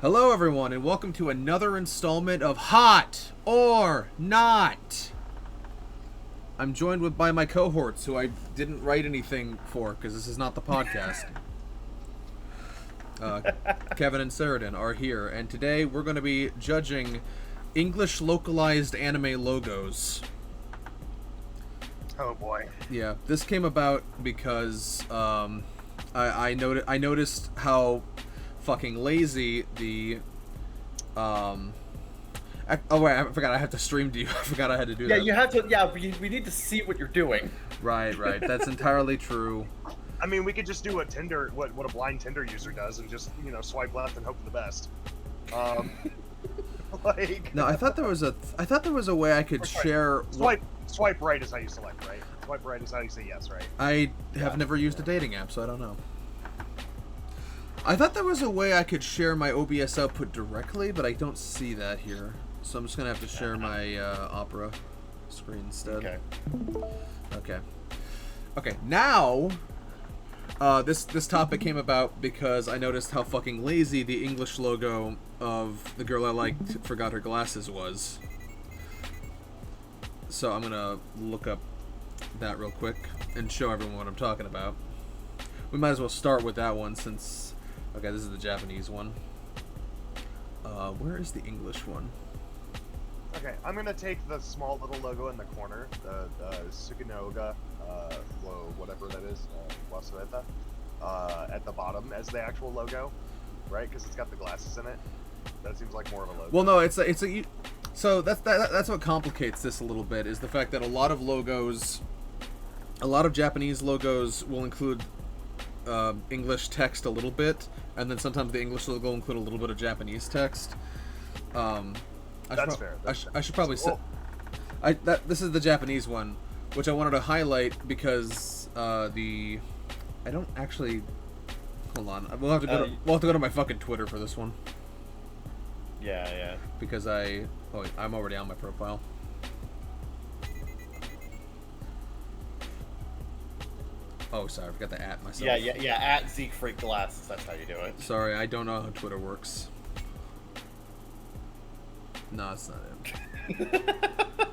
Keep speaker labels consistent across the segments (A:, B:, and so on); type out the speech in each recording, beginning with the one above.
A: Hello, everyone, and welcome to another installment of Hot or Not. I'm joined by my cohorts, who I didn't write anything for, because this is not the podcast. Kevin and Sheridan are here, and today we're going to be judging English localized anime logos.
B: Oh boy.
A: Yeah, this came about because I noticed how fucking lazy the oh wait, I forgot I have to stream to you. I forgot I had to do that.
C: Yeah, you have to. Yeah, we need to see what you're doing.
A: Right. That's entirely true.
B: I mean, we could just do what a blind Tinder user does, and just swipe left and hope for the best.
A: No, I thought there was a way I could share.
B: Swipe right is how you select, right? Swipe right is how you say yes, right?
A: I have never used a dating app, so I don't know. I thought there was a way I could share my OBS output directly, but I don't see that here. So I'm just gonna have to share my Opera screen instead. Okay. Now, this topic came about because I noticed how fucking lazy the English logo of the girl I liked forgot her glasses was. So I'm gonna look up that real quick and show everyone what I'm talking about. We might as well start with that one since. Okay, this is the Japanese one. Where is the English one?
B: Okay, I'm gonna take the small little logo in the corner, the Sukinoga, whateber that is, Wasueta, at the bottom as the actual logo, right? Because it's got the glasses in it. That seems like more of a logo.
A: Well, no, so that's what complicates this a little bit, is the fact that a lot of Japanese logos will include English text a little bit, and then sometimes the English logo will include a little bit of Japanese text.
B: That's fair.
A: I should probably say this is the Japanese one, which I wanted to highlight because I don't actually. Hold on, we'll have to go to my fucking Twitter for this one.
C: Yeah.
A: Because I'm already on my profile. Oh, sorry, I forgot to at myself.
C: Yeah. At Zeke Freak Glasses, that's how you do it.
A: Sorry, I don't know how Twitter works. No, it's not it.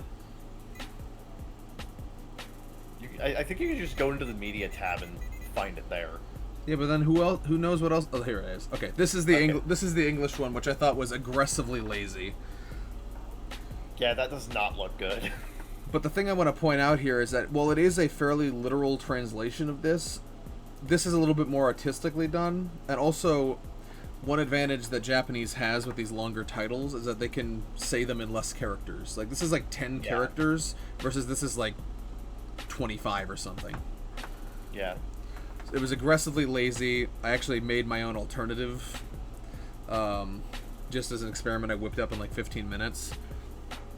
C: I think you can just go into the media tab and find it there.
A: Yeah, but then who knows what else? Oh, here it is. Okay, this is the English one, which I thought was aggressively lazy.
C: Yeah, that does not look good.
A: But the thing I want to point out here is that while it is a fairly literal translation of this is a little bit more artistically done, and also one advantage that Japanese has with these longer titles is that they can say them in less characters. Like, this is like 10 characters versus this is like 25 or something.
C: Yeah.
A: It was aggressively lazy. I actually made my own alternative. Just as an experiment, I whipped up in like 15 minutes.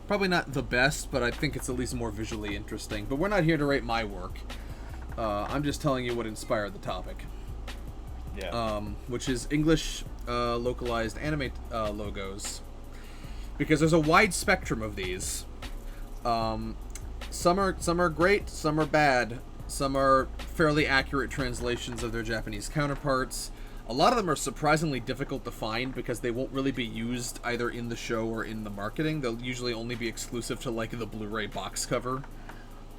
A: Probably not the best, but I think it's at least more visually interesting. But we're not here to rate my work. I'm just telling you what inspired the topic.
C: Yeah.
A: Which is English localized anime logos. Because there's a wide spectrum of these. Some are great, some are bad. Some are fairly accurate translations of their Japanese counterparts. A lot of them are surprisingly difficult to find because they won't really be used either in the show or in the marketing. They'll usually only be exclusive to, like, the Blu-ray box cover.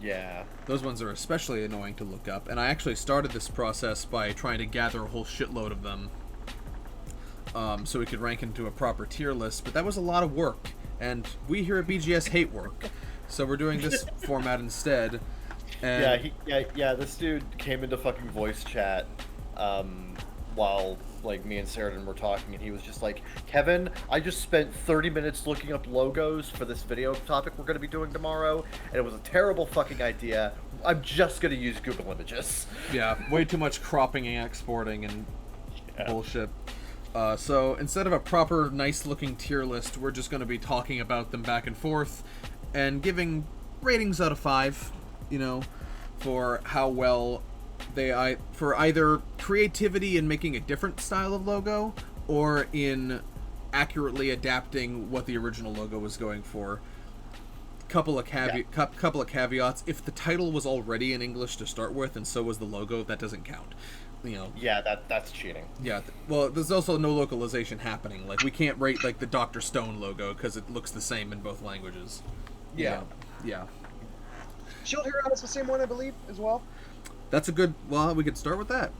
C: Yeah.
A: Those ones are especially annoying to look up, and I actually started this process by trying to gather a whole shitload of them so we could rank into a proper tier list, but that was a lot of work, and we here at BGS hate work, so we're doing this format instead. And
C: This dude came into fucking voice chat while like me and Sheridan were talking, and he was just like, Kevin, I just spent 30 minutes looking up logos for this video topic we're going to be doing tomorrow, and it was a terrible fucking idea. I'm just going to use Google Images.
A: Yeah, way too much cropping and exporting and bullshit. So instead of a proper nice looking tier list, we're just going to be talking about them back and forth and giving ratings out of 5, for how well for either creativity in making a different style of logo or in accurately adapting what the original logo was going for. Couple of caveats. If the title was already in English to start with and so was the logo, that doesn't count. you know.
C: Yeah, that's cheating.
A: Yeah. Well, there's also no localization happening. Like we can't rate like the Dr. Stone logo because it looks the same in both languages.
B: Yeah.
A: Yeah.
B: Shield Hero has the same one, I believe, as well.
A: That's a good. Well, we could start with that.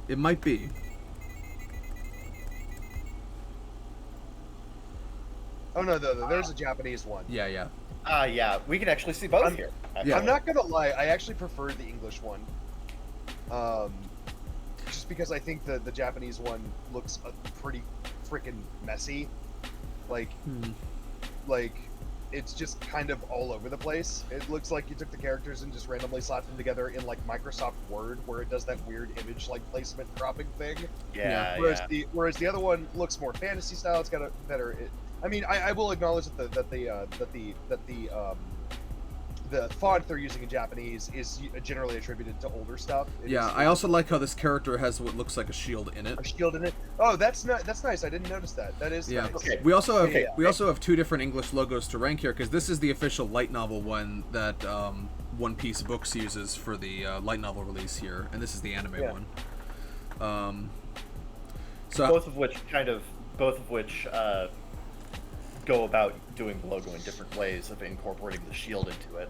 A: It might be.
B: Oh no, there's a Japanese one.
A: Yeah. Yeah.
C: Yeah, we can actually see both here.
A: Yeah.
B: I'm not gonna lie, I actually prefer the English one. Just because I think the Japanese one looks pretty freaking messy. Like, it's just kind of all over the place. It looks like you took the characters and just randomly slapped them together in like Microsoft Word, where it does that weird image like placement cropping thing.
C: Yeah.
B: Whereas the other one looks more fantasy style. It's got a better. I mean, I will acknowledge that the font they're using in Japanese is generally attributed to older stuff.
A: I also like how this character has what looks like a shield in it.
B: A shield in it. Oh, that's nice. I didn't notice that. That is nice.
C: Okay.
A: We also have two different English logos to rank here because this is the official light novel one that One Piece Books uses for the light novel release here, and this is the anime one. So
C: both of which go about doing the logo in different ways of incorporating the shield into it.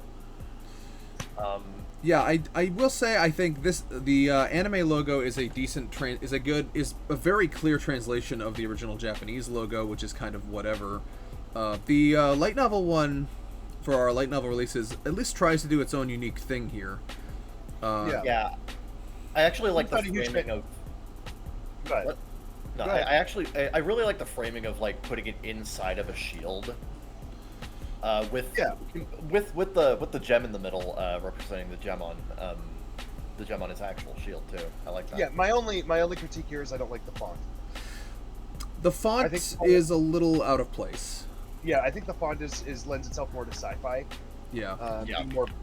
A: I will say I think the anime logo is a decent is a very clear translation of the original Japanese logo, which is kind of whatever. The light novel one for our light novel releases at least tries to do its own unique thing here.
C: I actually like the framing of.
B: Go ahead.
C: What? No, I really like the framing of like putting it inside of a shield. With the gem in the middle representing the gem on its actual shield too. I like that.
B: Yeah, my only critique here is I don't like the font.
A: The font is a little out of place.
B: Yeah, I think the font is lends itself more to sci-fi.
A: Yeah.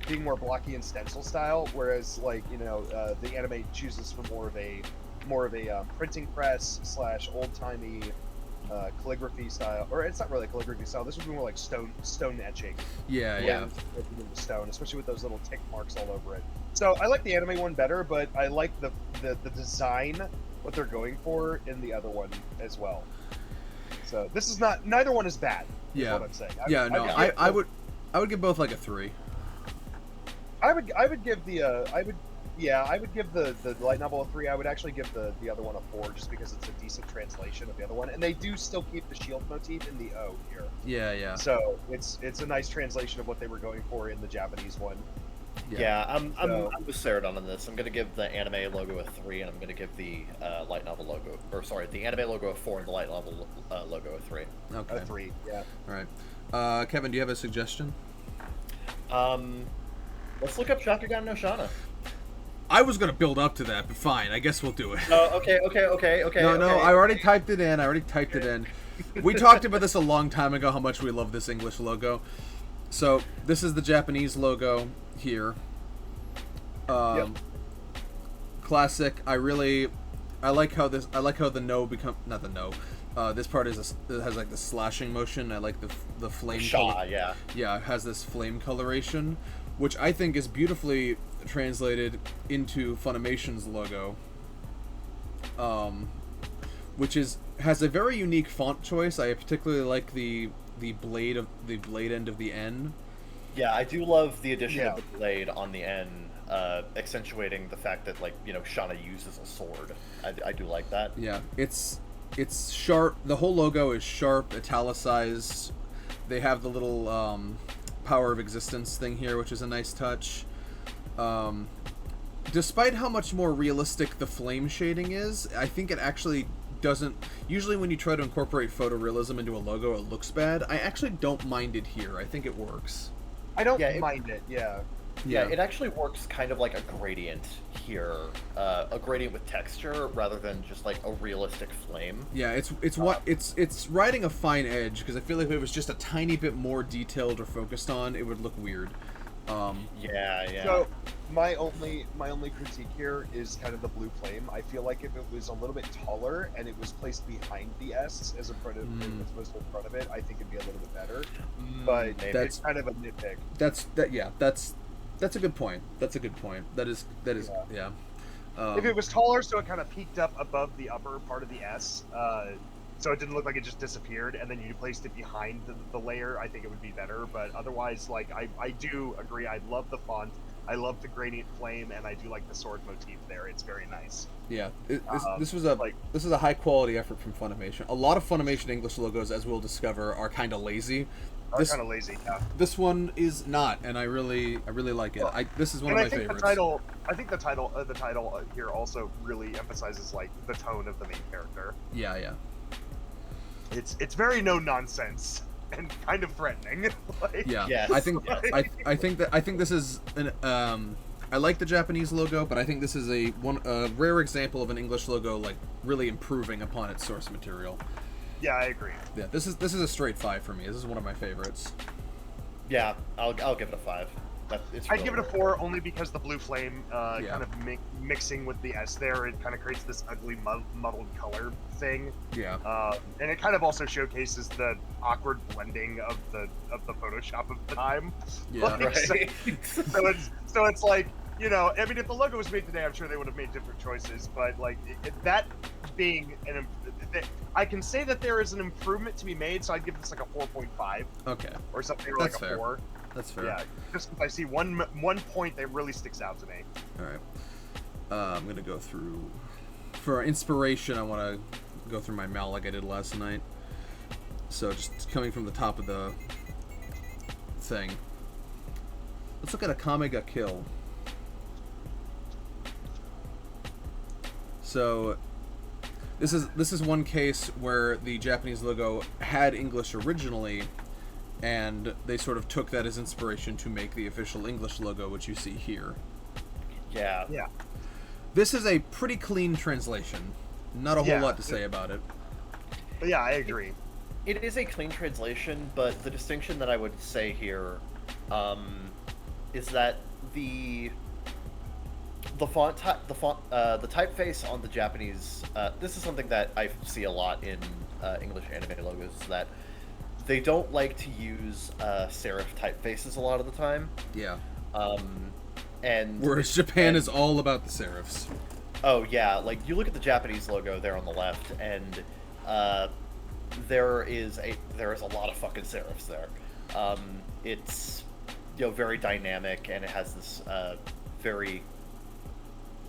B: Being more blocky and stencil style, whereas like the anime chooses for more of a printing press / old timey calligraphy style, or it's not really calligraphy style. This would be more like stone etching.
A: Yeah.
B: The stone, especially with those little tick marks all over it. So I like the anime one better, but I like the design, what they're going for in the other one as well. So this is neither one is bad. Is what I'm saying.
A: I would give both like a 3.
B: I would give the light novel a 3. I would actually give the other one a 4, just because it's a decent translation of the other one, and they do still keep the shield motif in the O here.
A: Yeah.
B: So it's a nice translation of what they were going for in the Japanese one.
C: Yeah, I'm with Saradon on this. I'm gonna give the anime logo a 3, and I'm gonna give the light novel logo, the anime logo a 4, and the light novel logo a 3.
A: Okay.
B: A 3. Yeah.
A: All right. Kevin, do you have a suggestion?
C: Let's look up Shakugan no Shana.
A: I was gonna build up to that, but fine. I guess we'll do it.
C: Oh, okay.
A: No, I already typed it in. We talked about this a long time ago, how much we love this English logo. So this is the Japanese logo here. Classic. I like how the no become not the no. This part it has like the slashing motion. I like the flame.
C: Yeah.
A: Yeah, it has this flame coloration, which I think is beautifully translated into Funimation's logo, which has a very unique font choice. I particularly like the blade end of the N.
C: Yeah, I do love the addition of the blade on the N, accentuating the fact that Shana uses a sword. I do like that.
A: Yeah, it's sharp. The whole logo is sharp, italicized. They have the little power of existence thing here, which is a nice touch. Despite how much more realistic the flame shading is, I think it actually doesn't. Usually when you try to incorporate photorealism into a logo, it looks bad. I actually don't mind it here. I think it works.
B: I don't mind it. Yeah,
C: it actually works kind of like a gradient here, a gradient with texture rather than just like a realistic flame.
A: Yeah, it's riding a fine edge, because I feel like if it was just a tiny bit more detailed or focused on, it would look weird.
B: So my only critique here is kind of the blue flame. I feel like if it was a little bit taller and it was placed behind the S as opposed to in front of it, I think it'd be a little bit better. But it's kind of a nitpick.
A: That's a good point. That's a good point. That is yeah.
B: If it was taller, so it kind of peaked up above the upper part of the S, so it didn't look like it just disappeared, and then you placed it behind the layer, I think it would be better. But otherwise, like, I do agree. I love the font. I love the gradient flame, and I do like the sword motif there. It's very nice.
A: Yeah, this was a high quality effort from Funimation. A lot of Funimation English logos, as we'll discover, are kind of lazy.
B: Kind of lazy. Yeah.
A: This one is not, and I really like it. This is one of my favorites.
B: I think the title here also really emphasizes like the tone of the main character.
A: Yeah.
B: It's very no nonsense and kind of threatening. Like,
A: yeah,
C: yes.
A: I think this is an I like the Japanese logo, but I think this is a rare example of an English logo like really improving upon its source material.
B: Yeah, I agree.
A: Yeah, this is a straight 5 for me. This is one of my favorites.
C: Yeah, I'll give it a 5.
B: I'd give it a 4 only because the blue flame
A: Yeah.
B: kind of mixing with the S there, it kind of creates this ugly muddled color thing.
A: Yeah.
B: And it kind of also showcases the awkward blending of the Photoshop of the time.
A: Yeah.
B: Like,
C: Right.
B: so it's like, you know, I mean, if the logo was made today, I'm sure they would have made different choices. But like that being I can say that there is an improvement to be made, so I'd give this like a 4.5.
A: Okay.
B: Or something, or
A: That's
B: like a
A: fair.
B: 4.
A: That's fair.
B: Yeah, just I see one point that really sticks out to me.
A: All right. I'm gonna go through for inspiration. I want to go through my mal like I did last night. So just coming from the top of the thing. Let's look at Akame ga Kill. So this is one case where the Japanese logo had English originally, and they sort of took that as inspiration to make the official English logo, which you see here.
C: Yeah.
B: Yeah.
A: This is a pretty clean translation. Not a whole lot to say about it.
B: But yeah, I agree.
C: It is a clean translation, but the distinction that I would say here is that the typeface on the Japanese. This is something that I see a lot in English anime logos. Is that they don't like to use serif typefaces a lot of the time.
A: Yeah.
C: And
A: whereas Japan is all about the serifs.
C: Oh yeah, like you look at the Japanese logo there on the left, and there is a lot of fucking serifs there. It's very dynamic, and it has this very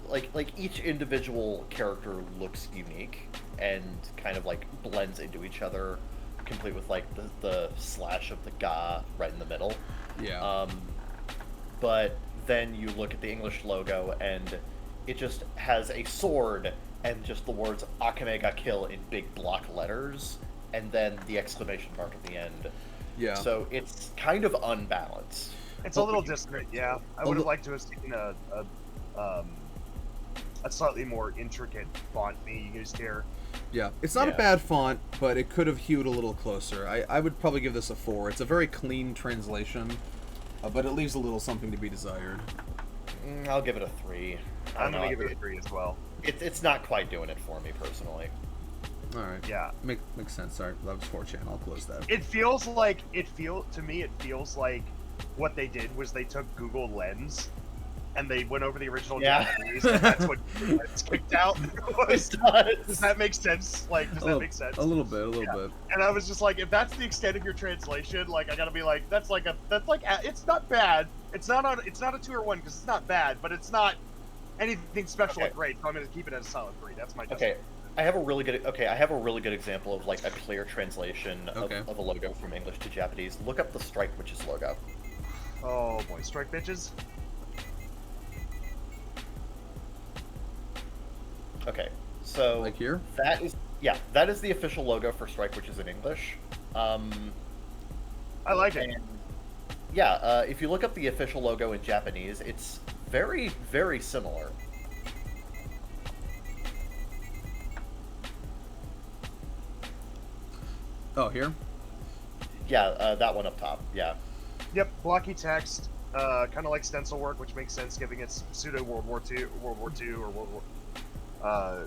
C: like each individual character looks unique and kind of like blends into each other, complete with like the slash of the ga right in the middle.
A: Yeah.
C: But then you look at the English logo, and it just has a sword and just the words Akame ga Kill in big block letters, and then the exclamation mark at the end.
A: Yeah.
C: So it's kind of unbalanced.
B: It's a little disparate, yeah. I would have liked to have seen a slightly more intricate font being used here.
A: Yeah, it's not a bad font, but it could have hewed a little closer. I would probably give this a 4. It's a very clean translation, but it leaves a little something to be desired.
C: I'll give it a 3.
B: I'm gonna give it a 3 as well.
C: It's not quite doing it for me personally.
A: All right.
B: Yeah.
A: Makes sense. Sorry, that was 4chan. I'll close that.
B: It feels like what they did was they took Google Lens and they went over the original Japanese, and that's what Lens kicked out. Does that make sense? Like, does that make sense?
A: A little bit.
B: And I was just like, if that's the extent of your translation, like, I gotta be like, it's not bad. It's not a 2 or 1 because it's not bad, but it's not anything special or great. So I'm gonna keep it as a solid 3. That's my
C: okay. I have a really good example of like a clear translation of a logo from English to Japanese. Look up the Strike Witches logo.
B: Oh boy, Strike Bitches.
C: Okay, so
A: like here?
C: That is the official logo for Strike Witches in English.
B: I like it.
C: Yeah, if you look up the official logo in Japanese, it's very, very similar.
A: Oh, here?
C: Yeah, that one up top. Yeah.
B: Yep, blocky text, kind of like stencil work, which makes sense given its pseudo World War II or World War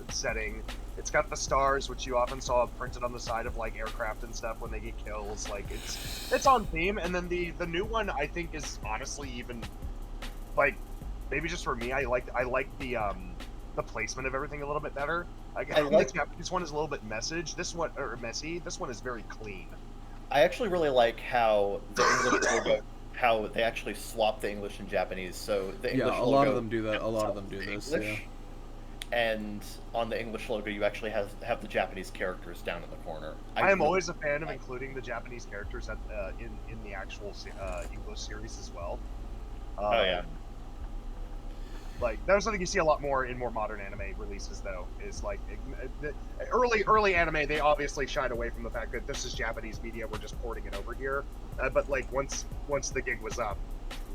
B: setting. It's got the stars, which you often saw printed on the side of like aircraft and stuff when they get kills. Like it's on theme. And then the new one I think is honestly even like, maybe just for me, I like the placement of everything a little bit better.
C: I
B: Like this one is a little bit messy. This one is very clean.
C: I actually really like how the English logo, how they actually swap the English and Japanese. So the English
A: Yeah, a
C: logo,
A: lot of them do that. A lot of them do this.
C: English, and on the English logo, you actually have the Japanese characters down in the corner.
B: I am always a fan of including the Japanese characters at, in the actual English series as well.
C: Oh yeah.
B: Like, that was something you see a lot more in more modern anime releases, though. Is like the early anime, they obviously shied away from the fact that this is Japanese media, we're just porting it over here. But like once the jig was up,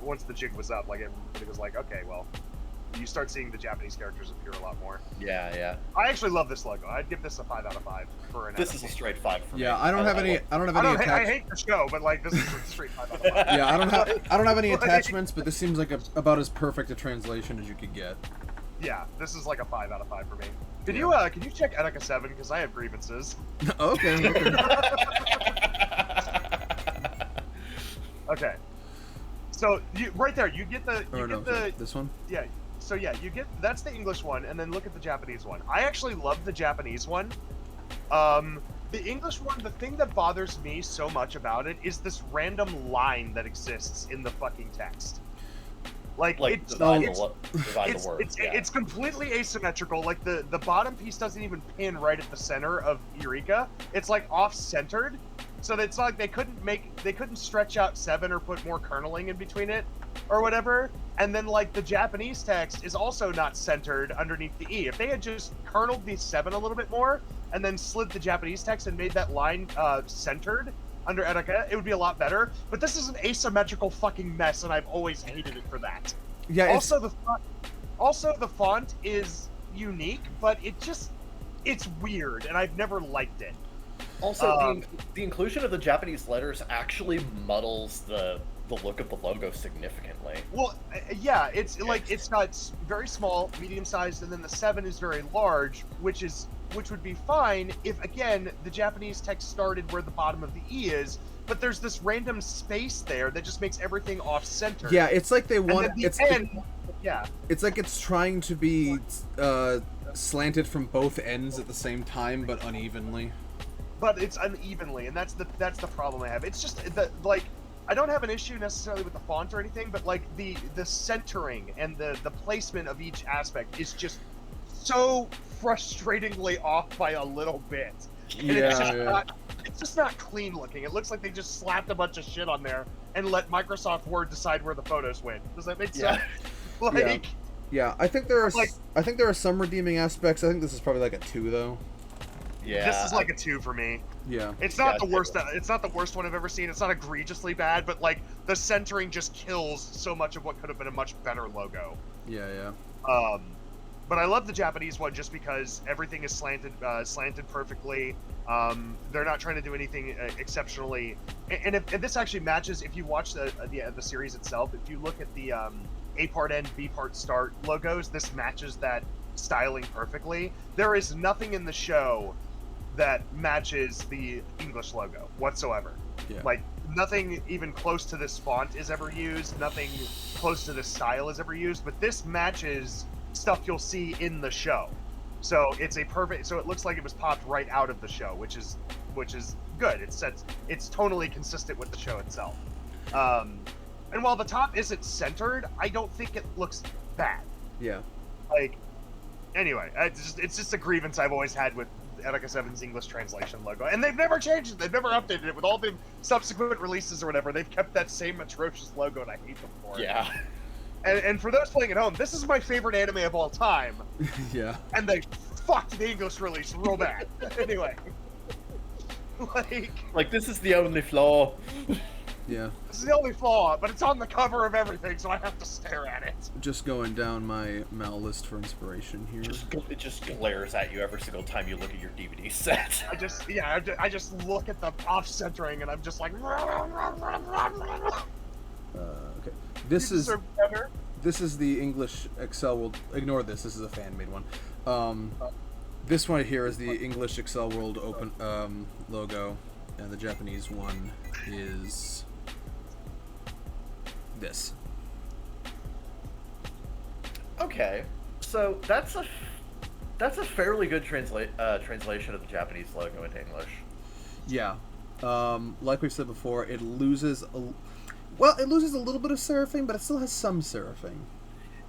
B: like everybody was like, okay, well, you start seeing the Japanese characters appear a lot more.
C: Yeah, yeah.
B: I actually love this logo. I'd give this a 5 out of 5 for an.
C: This is a straight 5 for me.
A: Yeah, I don't have any
B: I hate the show, but like this is a straight 5 out of 5.
A: Yeah, I don't have any attachments, but this seems like about as perfect a translation as you could get.
B: Yeah, this is like a 5 out of 5 for me. Can you check Etika 7 because I have grievances.
A: Okay.
B: Okay. So right there, you get
A: this one.
B: Yeah. So yeah, that's the English one, and then look at the Japanese one. I actually love the Japanese one. The English one, the thing that bothers me so much about it is this random line that exists in the fucking text. It's completely asymmetrical. Like the bottom piece doesn't even pin right at the center of Eureka. It's like off-centered, so that it's like they couldn't stretch out 7 or put more kerneling in between it, or whatever. And then like the Japanese text is also not centered underneath the E. If they had just kerneled the 7 a little bit more, and then slid the Japanese text and made that line centered under Etika, it would be a lot better. But this is an asymmetrical fucking mess, and I've always hated it for that.
A: Yeah.
B: Also, the font is unique, but it's weird, and I've never liked it.
C: Also, the inclusion of the Japanese letters actually muddles the look of the logo significantly.
B: Well, yeah, it's got very small, medium-sized, and then the 7 is very large, which would be fine if, again, the Japanese text started where the bottom of the E is, but there's this random space there that just makes everything off-center.
A: Yeah, it's like they want
B: yeah.
A: It's like it's trying to be slanted from both ends at the same time, but unevenly.
B: But it's unevenly, and that's the problem I have. It's just I don't have an issue necessarily with the font or anything, but like the centering and the placement of each aspect is just so frustratingly off by a little bit. And it's just not clean looking. It looks like they just slapped a bunch of shit on there and let Microsoft Word decide where the photos went. Does that make sense?
A: Yeah, I think there are some redeeming aspects. I think this is probably like a 2 though.
C: Yeah.
B: This is like a 2 for me.
A: Yeah.
B: It's not the worst. It's not the worst one I've ever seen. It's not egregiously bad, but like the centering just kills so much of what could have been a much better logo.
A: Yeah.
B: But I love the Japanese one just because everything is slanted perfectly. They're not trying to do anything exceptionally. And this actually matches, if you watch the series itself, if you look at the A part end, B part start logos, this matches that styling perfectly. There is nothing in the show that matches the English logo whatsoever.
A: Yeah.
B: Like, nothing even close to this font is ever used. Nothing close to this style is ever used. But this matches stuff you'll see in the show. So it's so it looks like it was popped right out of the show, which is good. It's tonally consistent with the show itself. And while the top isn't centered, I don't think it looks bad.
A: Yeah.
B: Like, anyway, it's just a grievance I've always had with Etika 7's English translation logo, and they've never changed it. They've never updated it with all the subsequent releases or whatever. They've kept that same atrocious logo, and I hate them for it.
C: Yeah.
B: And for those playing at home, this is my favorite anime of all time.
A: Yeah.
B: And they fucked the English release real bad. Anyway.
C: Like, this is the only flaw.
A: Yeah.
B: This is the only flaw, but it's on the cover of everything, so I have to stare at it.
A: Just going down my Mal list for inspiration here.
C: It just glares at you every single time you look at your DVD set.
B: I just look at the off-centering, and I'm just like...
A: Okay. This is the English Excel World. Ignore this. This is a fan-made one. This one here is the English Excel World open logo, and the Japanese one is this.
C: Okay, so that's a fairly good translation of the Japanese logo into English.
A: Yeah. Like we've said before, it loses it loses a little bit of seraphing, but it still has some seraphing.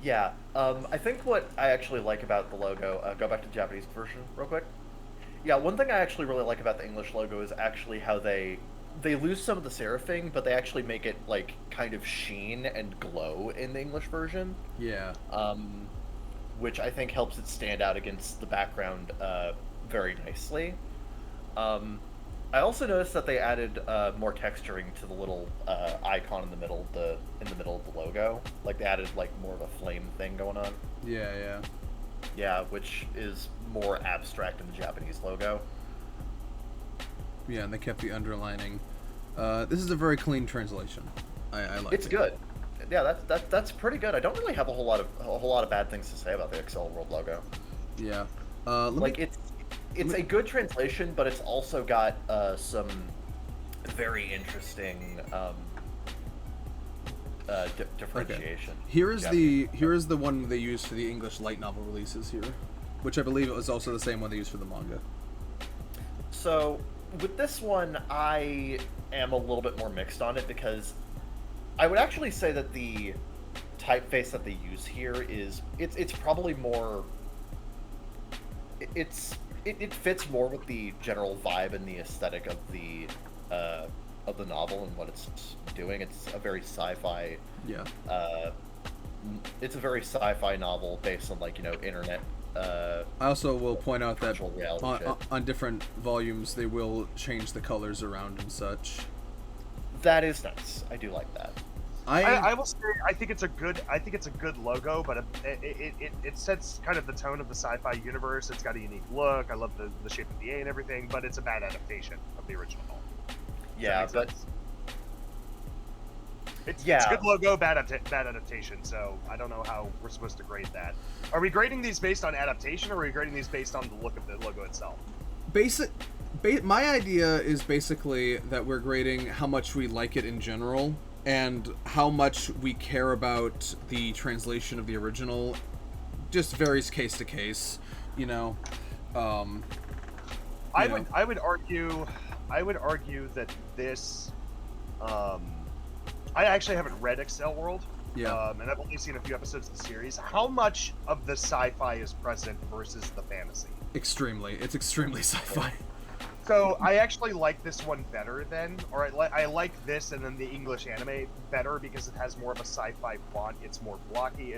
C: Yeah, I think what I actually like about the logo, go back to the Japanese version real quick. Yeah, one thing I actually really like about the English logo is actually how they lose some of the seraphing, but they actually make it like kind of sheen and glow in the English version.
A: Yeah.
C: Which I think helps it stand out against the background very nicely. I also noticed that they added more texturing to the little icon in the middle of the logo. Like they added like more of a flame thing going on.
A: Yeah, yeah.
C: Yeah, which is more abstract in the Japanese logo.
A: Yeah, and they kept the underlining. This is a very clean translation. I like
C: It's
A: it.
C: good. Yeah, that's pretty good. I don't really have a whole lot of bad things to say about the Excel World logo.
A: Yeah.
C: It's a good translation, but it's also got some very interesting differentiation.
A: Okay. Here is the one they used for the English light novel releases here, which I believe it was also the same one they used for the manga.
C: So with this one, I am a little bit more mixed on it because I would actually say that the typeface that they use here it's probably more. It fits more with the general vibe and the aesthetic of the novel and what it's doing. It's a very sci-fi.
A: Yeah.
C: It's a very sci-fi novel based on internet.
A: I also will point out that
C: virtual reality
A: on different volumes they will change the colors around and such.
C: That is nice. I do like that.
B: I will say I think it's a good logo, but it sets kind of the tone of the sci-fi universe. It's got a unique look. I love the shape of the A and everything, but it's a bad adaptation of the original.
C: Yeah, but
B: it's a good logo, bad adaptation. So I don't know how we're supposed to grade that. Are we grading these based on adaptation, or are we grading these based on the look of the logo itself?
A: My idea is basically that we're grading how much we like it in general and how much we care about the translation of the original. Just varies case to case, you know.
B: I would argue that this. I actually haven't read Excel World.
A: Yeah.
B: And I've only seen a few episodes of the series. How much of the sci-fi is present versus the fantasy?
A: Extremely. It's extremely sci-fi.
B: So I actually like this one better I like this and then the English anime better because it has more of a sci-fi font. It's more blocky.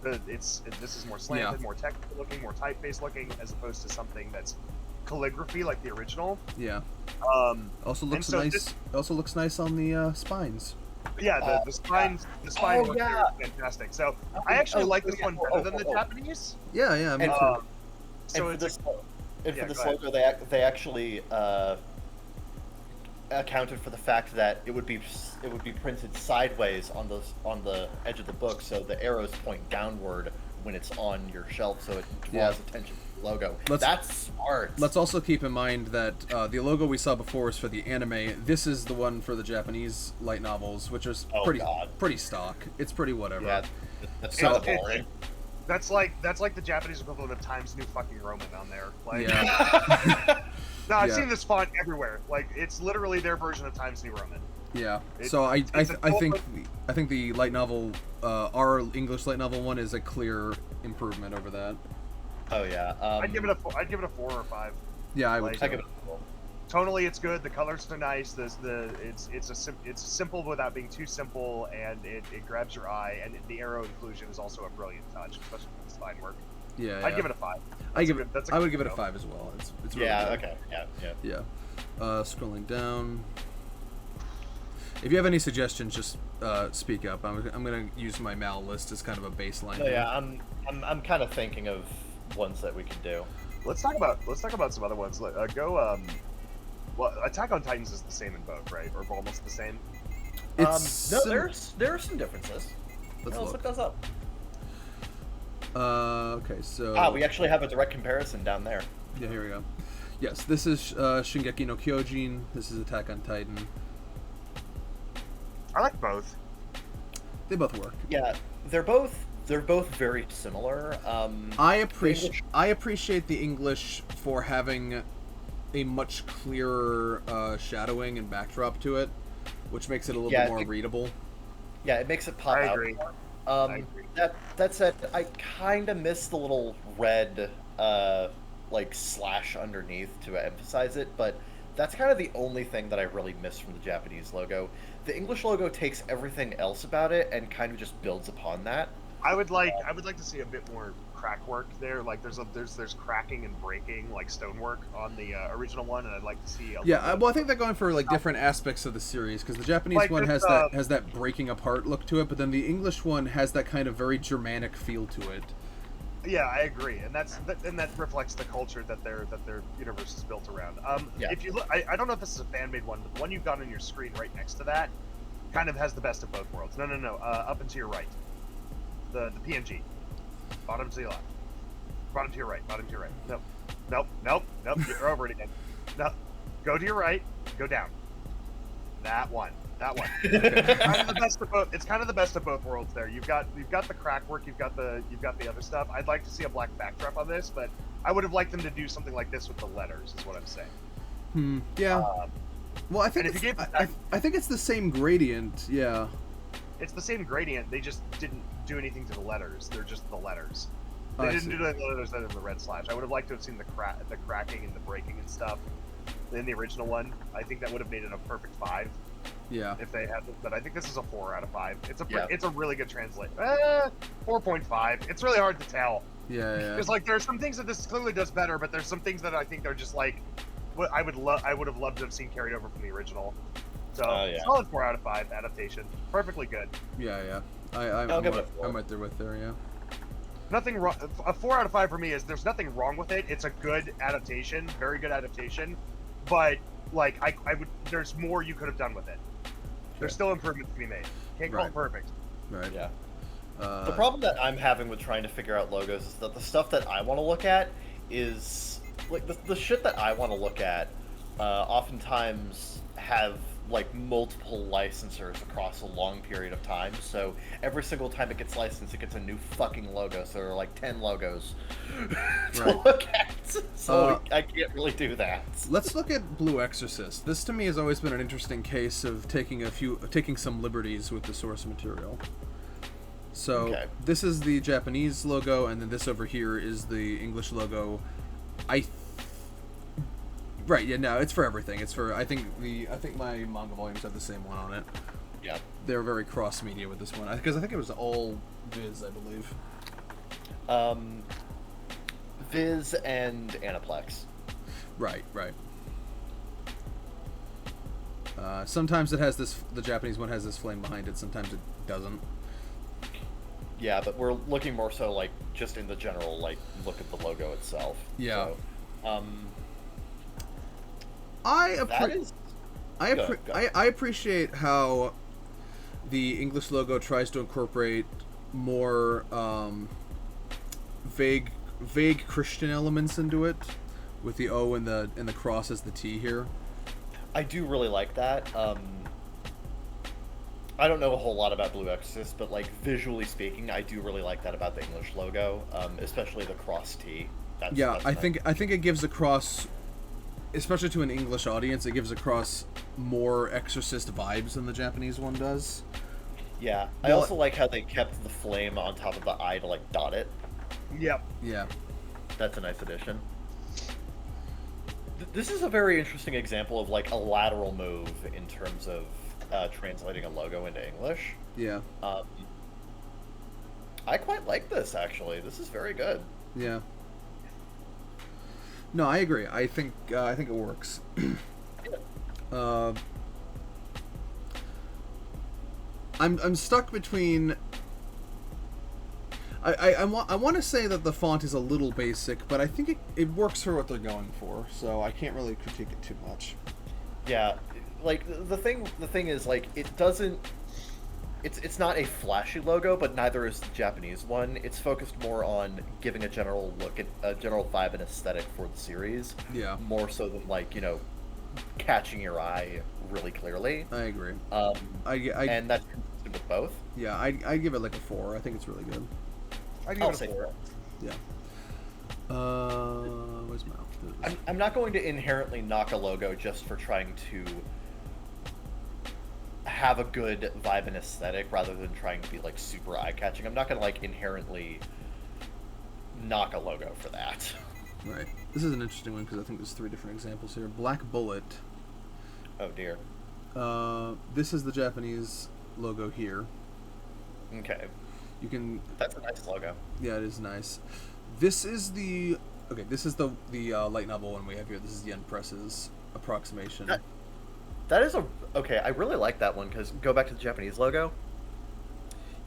B: This is more slanted, more technical looking, more typeface looking, as opposed to something that's calligraphy like the original.
A: Yeah. Also looks nice. Also looks nice on the spines.
B: Yeah, the spines work here is fantastic. So I actually like this one better than the Japanese.
A: Yeah, me too.
B: So
C: for this logo, they actually accounted for the fact that it would be printed sideways on the edge of the book, so the arrows point downward when it's on your shelf, so it draws attention to the logo. That's smart.
A: Let's also keep in mind that the logo we saw before is for the anime. This is the one for the Japanese light novels, which is pretty stock. It's pretty whatever.
C: Yeah, that's kind of boring.
B: That's like the Japanese equivalent of Times New fucking Roman on there. Like,
A: yeah.
B: No, I've seen this font everywhere. Like, it's literally their version of Times New Roman.
A: Yeah. So I think the light novel, our English light novel one, is a clear improvement over that.
C: Oh yeah.
B: I'd give it a 4 or 5.
A: Yeah, I would.
C: I'd give it a 4.
B: Tonally, it's good. The colors are nice. It's simple without being too simple, and it grabs your eye. And the arrow inclusion is also a brilliant touch, especially with the spine work.
A: Yeah,
B: I'd give it a 5.
A: I would give it a 5 as well. It's really good.
C: Okay, yeah.
A: Scrolling down. If you have any suggestions, just speak up. I'm gonna use my Mal list as kind of a baseline.
C: No, yeah, I'm kind of thinking of ones that we could do.
B: Let's talk about some other ones. Well, Attack on Titans is the same in both, right? Or almost the same.
C: There are some differences.
A: Let's
C: look those up.
A: Okay, so...
C: we actually have a direct comparison down there.
A: Yeah, here we go. Yes, this is Shingeki no Kyojin. This is Attack on Titan.
B: I like both.
A: They both work.
C: Yeah, they're both they're both very similar.
A: I
C: English-
A: appreciate the English for having a much clearer shadowing and backdrop to it, which makes it a little bit more readable.
C: Yeah, it makes it pop
B: I
C: out
B: agree.
C: more.
B: I agree.
C: That said, I kind of miss the little red like slash underneath to emphasize it, but that's kind of the only thing that I really miss from the Japanese logo. The English logo takes everything else about it and kind of just builds upon that.
B: I would like to see a bit more crack work there. Like there's cracking and breaking, like stonework on the original one, and I'd like to see.
A: Well, I think they're going for like different aspects of the series because the Japanese
B: Like
A: one
B: this,
A: has that breaking apart look to it, but then the English one has that kind of very Germanic feel to it.
B: Yeah, I agree, and that reflects the culture that their universe is built around.
C: Yeah.
B: If you look, I don't know if this is a fan made one, but the one you've got on your screen right next to that kind of has the best of both worlds. No, up and to your right, the PNG, bottom to your left, bottom to your right, bottom to your right. Nope. You're over it again. No, go to your right, go down. That one. Kind of the best of both. It's kind of the best of both worlds. There, you've got the crack work, you've got the other stuff. I'd like to see a black backdrop on this, but I would have liked them to do something like this with the letters. Is what I'm saying.
A: Yeah. Well, I think
B: and if you
A: I think it's the same gradient. Yeah.
B: It's the same gradient. They just didn't do anything to the letters. They're just the letters. They
A: I
B: didn't
A: see.
B: do the letters other than the red slash. I would have liked to have seen the cracking and the breaking and stuff in the original one. I think that would have made it a perfect 5.
A: Yeah.
B: If they had, but I think this is a 4 out of 5.
C: Yeah.
B: It's a really good translate. 4.5. It's really hard to tell.
A: Yeah.
B: Because like there's some things that this clearly does better, but there's some things that I think are just like what I would have loved to have seen carried over from the original. So solid 4 out of 5 adaptation, perfectly good.
A: Yeah.
C: I'll give it a 4.
A: I'm right there with there. Yeah.
B: Nothing wrong. A 4 out of 5 for me is there's nothing wrong with it. It's a good adaptation, very good adaptation, but like there's more you could have done with it. There's still improvements to be made. Can't call it perfect.
A: Right.
C: Yeah. The problem that I'm having with trying to figure out logos is that the stuff that I want to look at is like the shit that I want to look at. Oftentimes have like multiple licensors across a long period of time. So every single time it gets licensed, it gets a new fucking logo. So there are like 10 logos to look at. So I can't really do that.
A: Let's look at Blue Exorcist. This to me has always been an interesting case of taking some liberties with the source material. So this is the Japanese logo, and then this over here is the English logo. Right, yeah, no, it's for everything. It's for I think my manga volumes have the same one on it.
C: Yeah.
A: They're very cross media with this one because I think it was all Viz, I believe.
C: Viz and Aniplex.
A: Right. Sometimes it has the Japanese one has this flame behind it. Sometimes it doesn't.
C: Yeah, but we're looking more so like just in the general like look at the logo itself.
A: Yeah.
C: So,
A: I appreciate how the English logo tries to incorporate more vague Christian elements into it, with the O and the cross as the T here.
C: I do really like that. I don't know a whole lot about Blue Exorcist, but like visually speaking, I do really like that about the English logo, especially the cross T. That's
A: I think it gives across, especially to an English audience, it gives across more Exorcist vibes than the Japanese one does.
C: Yeah, I also like how they kept the flame on top of the eye to like dot it.
B: Yep.
A: Yeah.
C: That's a nice addition. This is a very interesting example of like a lateral move in terms of translating a logo into English.
A: Yeah.
C: I quite like this actually. This is very good.
A: Yeah. No, I agree. I think it works. I'm stuck between. I want to say that the font is a little basic, but I think it works for what they're going for. So I can't really critique it too much.
C: Yeah, like the thing is like it doesn't. It's not a flashy logo, but neither is the Japanese one. It's focused more on giving a general look, a general vibe and aesthetic for the series.
A: Yeah.
C: More so than like catching your eye really clearly.
A: I agree.
C: And that's consistent with both.
A: Yeah, I give it like a 4. I think it's really good.
B: I'd give
C: I'll
B: it a
C: say
B: 4.
A: Yeah. Where's my
C: I'm not going to inherently knock a logo just for trying to have a good vibe and aesthetic rather than trying to be like super eye-catching. I'm not going to like inherently knock a logo for that.
A: Right. This is an interesting one because I think there's 3 different examples here. Black Bullet.
C: Oh dear.
A: This is the Japanese logo here.
C: Okay.
A: You can.
C: That's a nice logo.
A: Yeah, it is nice. This is the. Okay, this is the light novel one we have here. This is Yen Press's approximation.
C: That is a... Okay, I really like that one, because go back to the Japanese logo.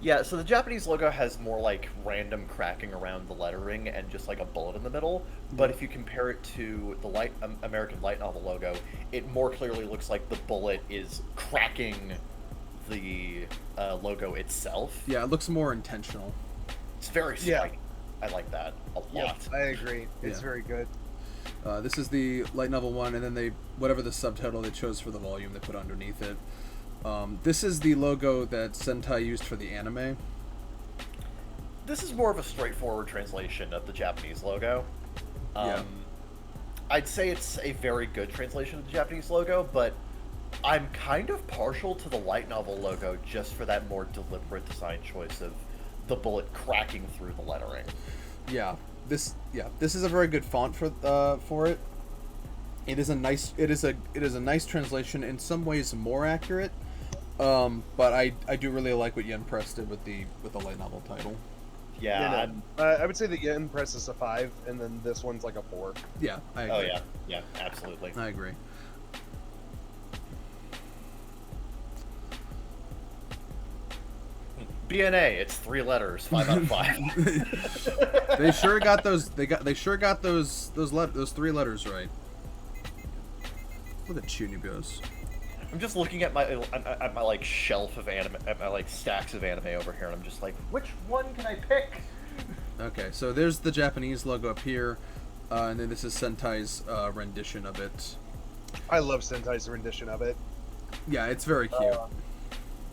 C: Yeah, so the Japanese logo has more, like, random cracking around the lettering and just, like, a bullet in the middle. But if you compare it to the American light novel logo, it more clearly looks like the bullet is cracking the logo itself.
A: Yeah, it looks more intentional.
C: It's very striking. I like that a lot.
B: Yeah, I agree. It's very good.
A: This is the light novel one, and then whatever the subtitle they chose for the volume, they put underneath it. This is the logo that Sentai used for the anime.
C: This is more of a straightforward translation of the Japanese logo. I'd say it's a very good translation of the Japanese logo, but I'm kind of partial to the light novel logo just for that more deliberate design choice of the bullet cracking through the lettering.
A: This is a very good font for it. It is a nice translation, in some ways more accurate. But I do really like what Yen Press did with the light novel title.
C: Yeah,
B: I would say that Yen Press is a 5, and then this one's like a 4.
A: Yeah, I agree.
C: Oh yeah, absolutely.
A: I agree.
C: BNA, it's 3 letters, 5 out of 5.
A: They sure got those. They sure got those 3 letters right. Look at Chunibyo's.
C: I'm just looking at my like shelf of anime, at my like stacks of anime over here, and I'm just like, which one can I pick?
A: Okay, so there's the Japanese logo up here, and then this is Sentai's rendition of it.
B: I love Sentai's rendition of it.
A: Yeah, it's very cute.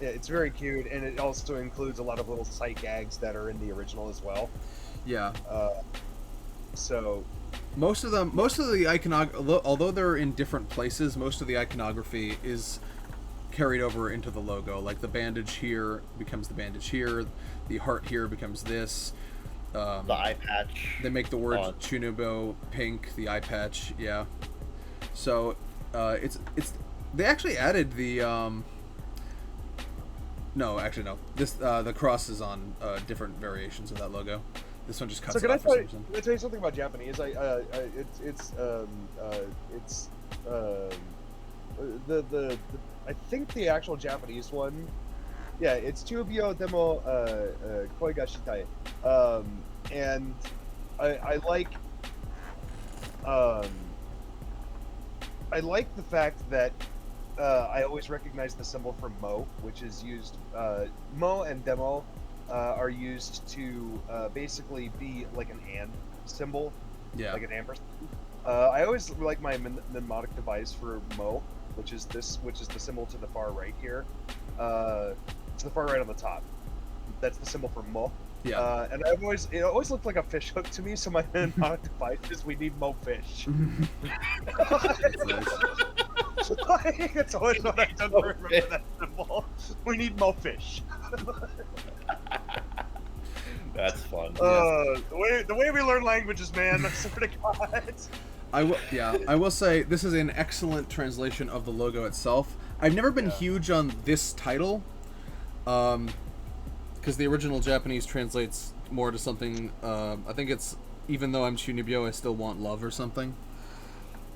B: Yeah, it's very cute, and it also includes a lot of little sight gags that are in the original as well.
A: Yeah.
B: So
A: most of the iconography, although they're in different places, most of the iconography is carried over into the logo. Like the bandage here becomes the bandage here, the heart here becomes this.
C: The eye patch.
A: They make the word Chunibyo pink, the eye patch. Yeah. So it's they actually added the no, actually no. This the cross is on different variations of that logo. This one just cuts it off for some reason.
B: Can I tell you something about Japanese? I think the actual Japanese one, yeah, it's Chubio demo koi ga shitai, and I like the fact that I always recognize the symbol for mo, which is used. Mo and demo are used to basically be like an and symbol, like an ampersand. I always like my mnemonic device for mo, which is the symbol to the far right here, to the far right on the top. That's the symbol for mo.
A: Yeah.
B: And it always looked like a fish hook to me, so my mnemonic device is we need mo fish. That's always what I've done to remember that symbol. We need mo fish.
C: That's fun.
B: The way we learn languages, man. I swear to God.
A: I will say this is an excellent translation of the logo itself. I've never been huge on this title, because the original Japanese translates more to something. I think it's even though I'm Chunibyo, I still want love or something.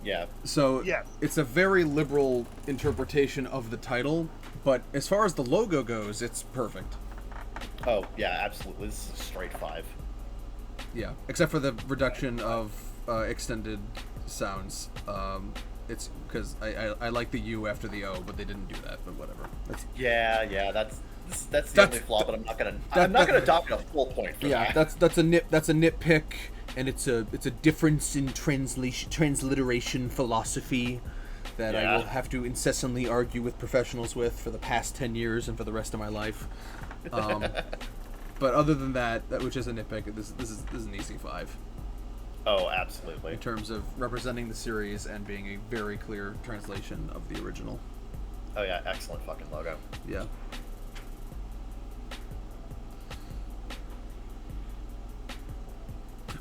C: Yeah.
A: So it's a very liberal interpretation of the title, but as far as the logo goes, it's perfect.
C: Oh yeah, absolutely. This is a straight 5.
A: Yeah, except for the reduction of extended sounds. It's because I like the U after the O, but they didn't do that. But whatever. That's
C: the only flaw. But I'm not gonna adopt a full point for that.
A: That's a nitpick, and it's a difference in transliteration philosophy that I will have to incessantly argue with professionals with for the past 10 years and for the rest of my life. But other than that, which is a nitpick, this is an easy 5
C: Oh, absolutely.
A: in terms of representing the series and being a very clear translation of the original.
C: Oh yeah, excellent fucking logo.
A: Yeah.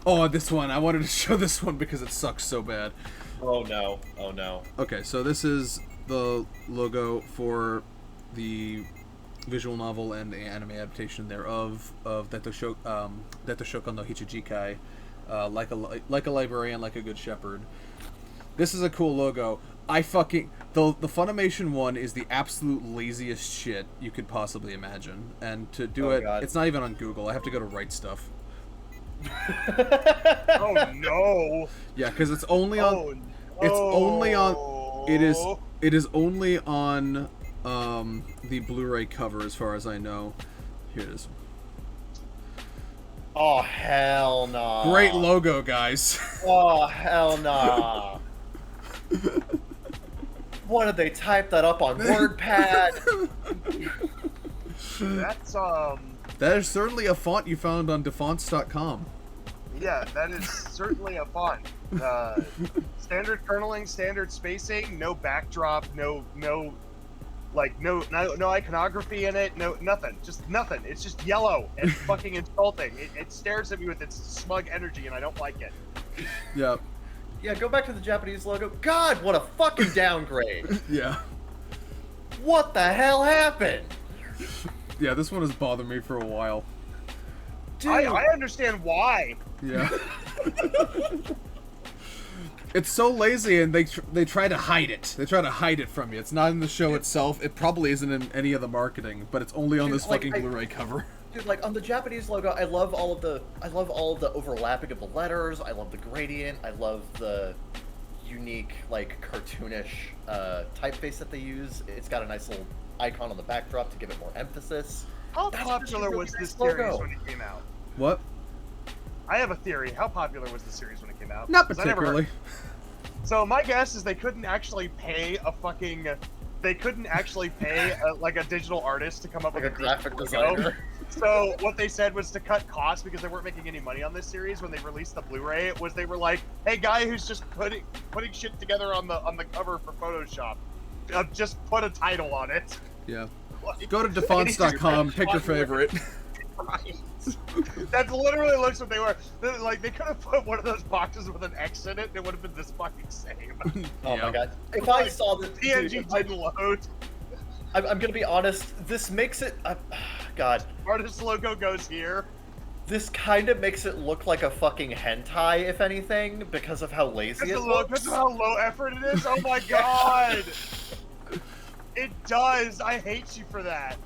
A: Oh, this one. I wanted to show this one because it sucks so bad.
C: Oh no. Oh no.
A: Okay, so this is the logo for the visual novel and the anime adaptation thereof of Detto Shokan no Hichijikai, like a librarian, like a good shepherd. This is a cool logo. The Funimation one is the absolute laziest shit you could possibly imagine, and to do
C: God.
A: it's not even on Google. I have to go to Right Stuff.
B: Oh no!
A: Yeah, because it's only on.
B: Oh,
A: It's only on. It is.
B: no.
A: It is only on the Blu-ray cover, as far as I know. Here it is.
C: Oh hell no.
A: Great logo, guys.
C: Oh hell no. What did they type that up on WordPad?
B: That's
A: That is certainly a font you found on defonts.com.
B: yeah, that is certainly a font. Standard kerneling, standard spacing, no backdrop, no iconography in it, no nothing, just nothing. It's just yellow and fucking insulting. It stares at me with its smug energy, and I don't like it.
A: Yeah.
C: Yeah, go back to the Japanese logo. God, what a fucking downgrade.
A: Yeah.
C: What the hell happened?
A: Yeah, this one has bothered me for a while.
C: Dude.
B: I understand why.
A: Yeah. It's so lazy, and they try to hide it. They try to hide it from you. It's not in the show itself. It probably isn't in any of the marketing, but it's only on
C: Dude,
A: this
C: like,
A: fucking Blu-ray cover.
C: Dude, like on the Japanese logo, I love all of the overlapping of the letters. I love the gradient. I love the unique, like, cartoonish typeface that they use. It's got a nice little icon on the backdrop to give it more emphasis.
B: How
C: That's
B: popular
C: really
B: was this
C: nice
B: series
C: logo.
B: when it came out?
A: What?
B: I have a theory. How popular was the series when it came out?
A: Not
B: 'Cause I never heard-
A: particularly.
B: So my guess is they couldn't actually pay a fucking. They couldn't actually pay like a digital artist to come up
C: Like
B: with
C: a graphic
B: logo.
C: designer.
B: So what they said was to cut costs because they weren't making any money on this series when they released the Blu-ray. Was they were like, "Hey, guy who's just putting shit together on the cover for Photoshop, just put a title on it."
A: Yeah.
B: Like,
A: Go to defonts.com, pick your favorite.
B: right. That literally looks what they were. Like they could have put one of those boxes with an X in it, and it would have been this fucking same.
C: Oh
A: Yeah.
C: my god! If I saw this,
B: PNG
C: dude, if I-
B: didn't load.
C: I'm gonna be honest. This makes it. God,
B: Artist logo goes here.
C: this kind of makes it look like a fucking hentai, if anything, because of how lazy it looks.
B: Because of how low effort it is. Oh my god. It does. I hate you for that.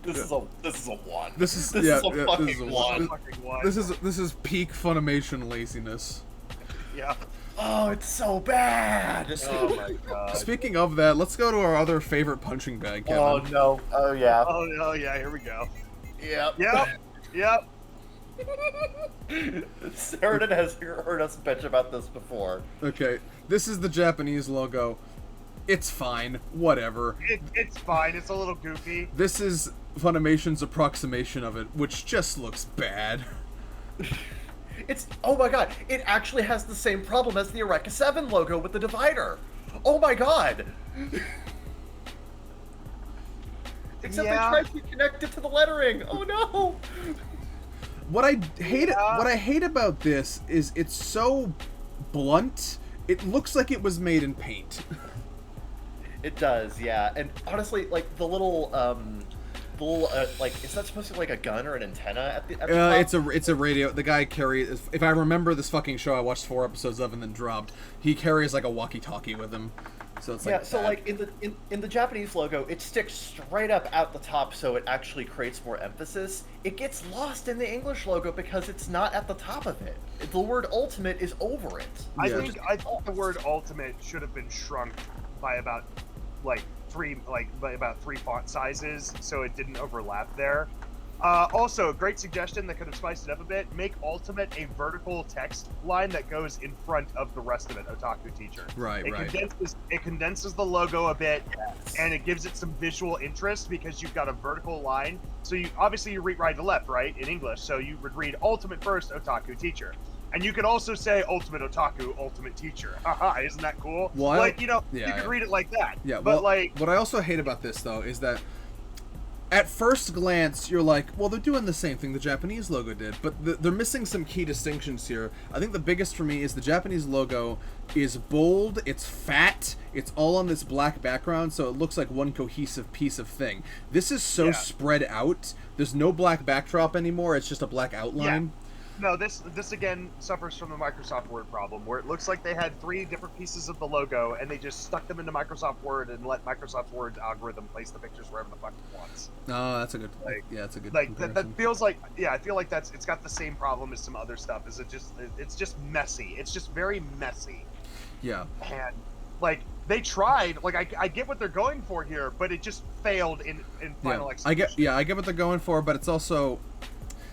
C: This is a one.
A: This is
C: This
A: yeah,
C: is a
A: yeah,
C: fucking
A: this is a
C: one.
B: Fucking what?
A: This is peak Funimation laziness.
B: Yeah.
C: Oh, it's so bad.
B: Oh my god.
A: Speaking of that, let's go to our other favorite punching bag, Kevin.
C: Oh no. Oh yeah.
B: Oh no, yeah, here we go.
C: Yep.
B: Yep. Yep.
C: Sheridan has heard us bitch about this before.
A: Okay, this is the Japanese logo. It's fine, whatever.
B: It's fine. It's a little goofy.
A: This is Funimation's approximation of it, which just looks bad.
C: Oh my god, it actually has the same problem as the Eureka 7 logo with the divider. Oh my god. Except
B: Yeah.
C: they tried to connect it to the lettering. Oh no.
A: What I hate
B: Yeah.
A: what I hate about this is it's so blunt. It looks like it was made in paint.
C: It does, yeah. And honestly, like the little like, is that supposed to be like a gun or an antenna at the top?
A: It's a radio. The guy carries. If I remember this fucking show, I watched 4 episodes of and then dropped. He carries like a walkie-talkie with him. So it's like
C: Yeah, so
A: that.
C: like in the Japanese logo, it sticks straight up out the top, so it actually creates more emphasis. It gets lost in the English logo because it's not at the top of it. The word ultimate is over it.
B: I
A: Yeah.
B: think the word ultimate should have been shrunk by about by about 3 font sizes, so it didn't overlap there. Also, great suggestion that could have spiced it up a bit. Make Ultimate a vertical text line that goes in front of the rest of it, Otaku Teacher.
A: Right, right.
B: It condenses the logo a bit, and it gives it some visual interest because you've got a vertical line. So you read right to left, right, in English. So you would read Ultimate first, Otaku Teacher. And you could also say Ultimate Otaku, Ultimate Teacher. Haha, isn't that cool?
A: Well,
B: you could read it like that.
A: Yeah,
B: but
A: well, what I also hate about this, though, is that at first glance, you're like, well, they're doing the same thing the Japanese logo did, but they're missing some key distinctions here. I think the biggest for me is the Japanese logo is bold, it's fat, it's all on this black background, so it looks like one cohesive piece of thing. This is so spread out. There's no black backdrop anymore, it's just a black outline.
B: Yeah. No, this again suffers from the Microsoft Word problem, where it looks like they had 3 different pieces of the logo, and they just stuck them into Microsoft Word and let Microsoft Word's algorithm place the pictures wherever the fuck it wants.
A: Oh, that's a good. That's a good.
B: That feels like I feel like it's got the same problem as some other stuff. It's just messy. It's just very messy.
A: Yeah.
B: And they tried. I get what they're going for here, but it just failed in final execution.
A: I get what they're going for, but it's also.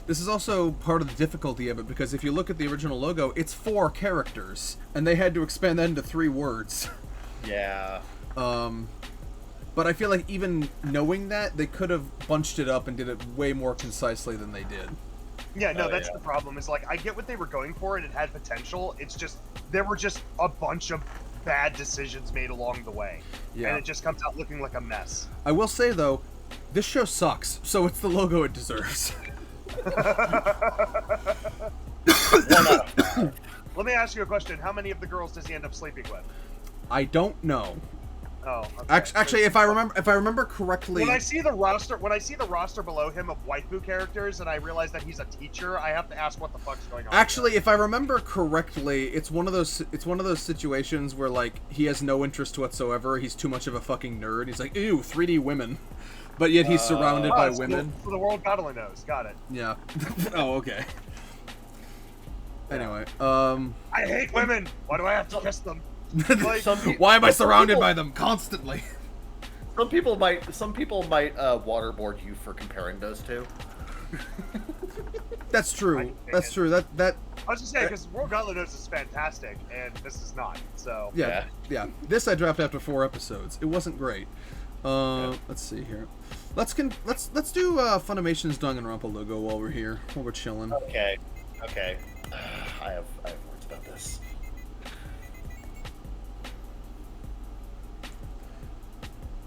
A: This is also part of the difficulty of it, because if you look at the original logo, it's 4 characters, and they had to expand that into 3 words.
C: Yeah.
A: But I feel like even knowing that, they could have bunched it up and did it way more concisely than they did.
B: Yeah, no, that's the problem. Is I get what they were going for, and it had potential. It's just there were just a bunch of bad decisions made along the way, and it just comes out looking like a mess.
A: I will say though, this show sucks, so it's the logo it deserves.
B: Let me ask you a question. How many of the girls does he end up sleeping with?
A: I don't know.
B: Oh, okay.
A: Actually, if I remember correctly,
B: when I see the roster below him of waifu characters, and I realize that he's a teacher, I have to ask what the fuck's going on.
A: Actually, if I remember correctly, it's one of those situations where he has no interest whatsoever. He's too much of a fucking nerd. He's like, ew, 3D women. But yet he's surrounded by women.
B: For the world God only knows. Got it.
A: Yeah. Oh, okay. Anyway,
B: I hate women. Why do I have to kiss them?
A: Why am I surrounded by them constantly?
C: Some people might waterboard you for comparing those two.
A: That's true. That's true. That.
B: I was just saying, because World God only knows is fantastic, and this is not. So.
A: Yeah. This I dropped after 4 episodes. It wasn't great. Let's see here. Let's do Funimation's Danganronpa logo while we're chilling.
C: Okay. I have words about this.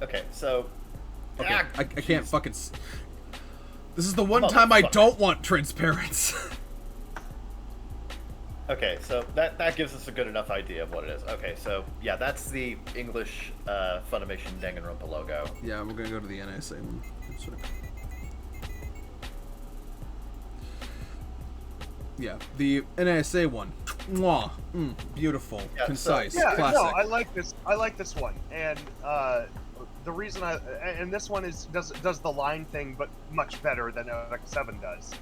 C: Okay, so.
A: Okay, I can't fucking. This is the one time I don't want transparency.
C: Okay, so that gives us a good enough idea of what it is. Okay, so yeah, that's the English Funimation Danganronpa logo.
A: Yeah, we're gonna go to the NSA one. Yeah, the NASA one. Mwah. Beautiful, concise, classic.
B: No, I like this one, and the reason this one does the line thing, but much better than X7 does.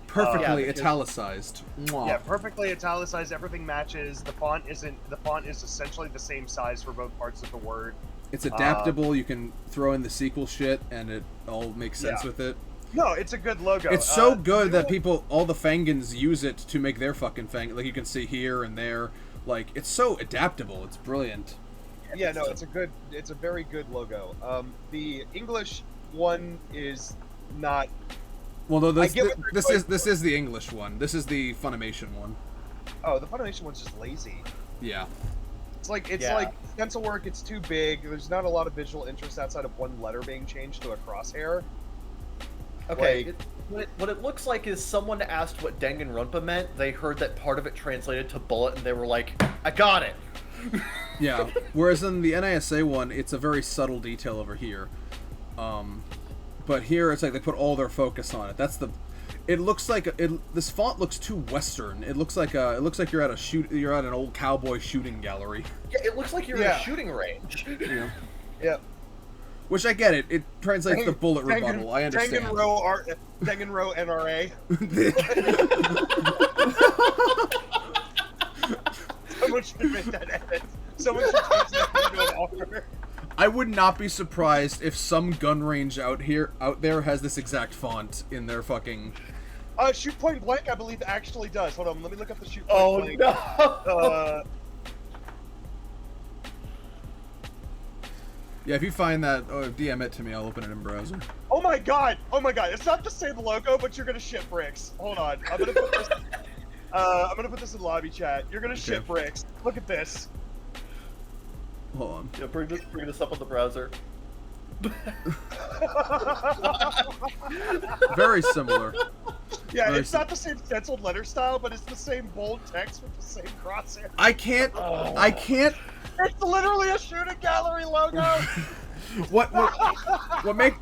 A: Perfectly italicized. Mwah.
B: Yeah, perfectly italicized. Everything matches. The font is essentially the same size for both parts of the word.
A: It's adaptable. You can throw in the sequel shit, and it all makes sense with it.
B: No, it's a good logo.
A: It's so good that all the Fangans use it to make their fucking Fang. Like you can see here and there. Like it's so adaptable. It's brilliant.
D: Yeah, no, it's a very good logo. The English one is not.
A: Well, no, this is the English one. This is the Funimation one.
D: Oh, the Funimation one's just lazy.
A: Yeah.
D: It's like stencil work. It's too big. There's not a lot of visual interest outside of one letter being changed to a crosshair.
C: Okay. What it looks like is someone asked what Danganronpa meant. They heard that part of it translated to bullet, and they were like, "I got it."
A: Yeah. Whereas in the NISA one, it's a very subtle detail over here. But here it's like they put all their focus on it. It looks like this font looks too Western. It looks like you're at an old cowboy shooting gallery.
C: Yeah, it looks like you're in a shooting range.
A: Yeah.
D: Yeah.
A: Which I get it. It translates the bullet rebuttal. I understand.
D: Danganronpa NRA.
B: Someone should make that edit. Someone should change that into an offer.
A: I would not be surprised if some gun range out there has this exact font in their fucking.
D: Shoot point blank, I believe actually does. Hold on, let me look up the shoot point blank.
C: No!
A: Yeah, if you find that, DM it to me. I'll open it in browser.
D: Oh my god! Oh my god! It's not the same logo, but you're gonna shit bricks. Hold on, I'm gonna put this. I'm gonna put this in lobby chat. You're gonna shit bricks. Look at this.
A: Hold on.
C: Yeah, bring this up on the browser.
A: Very similar.
D: Yeah,
A: Very
D: it's not the same stenciled letter style, but it's the same bold text with the same crosshair.
A: I can't.
D: It's literally a shooting gallery logo.
A: What make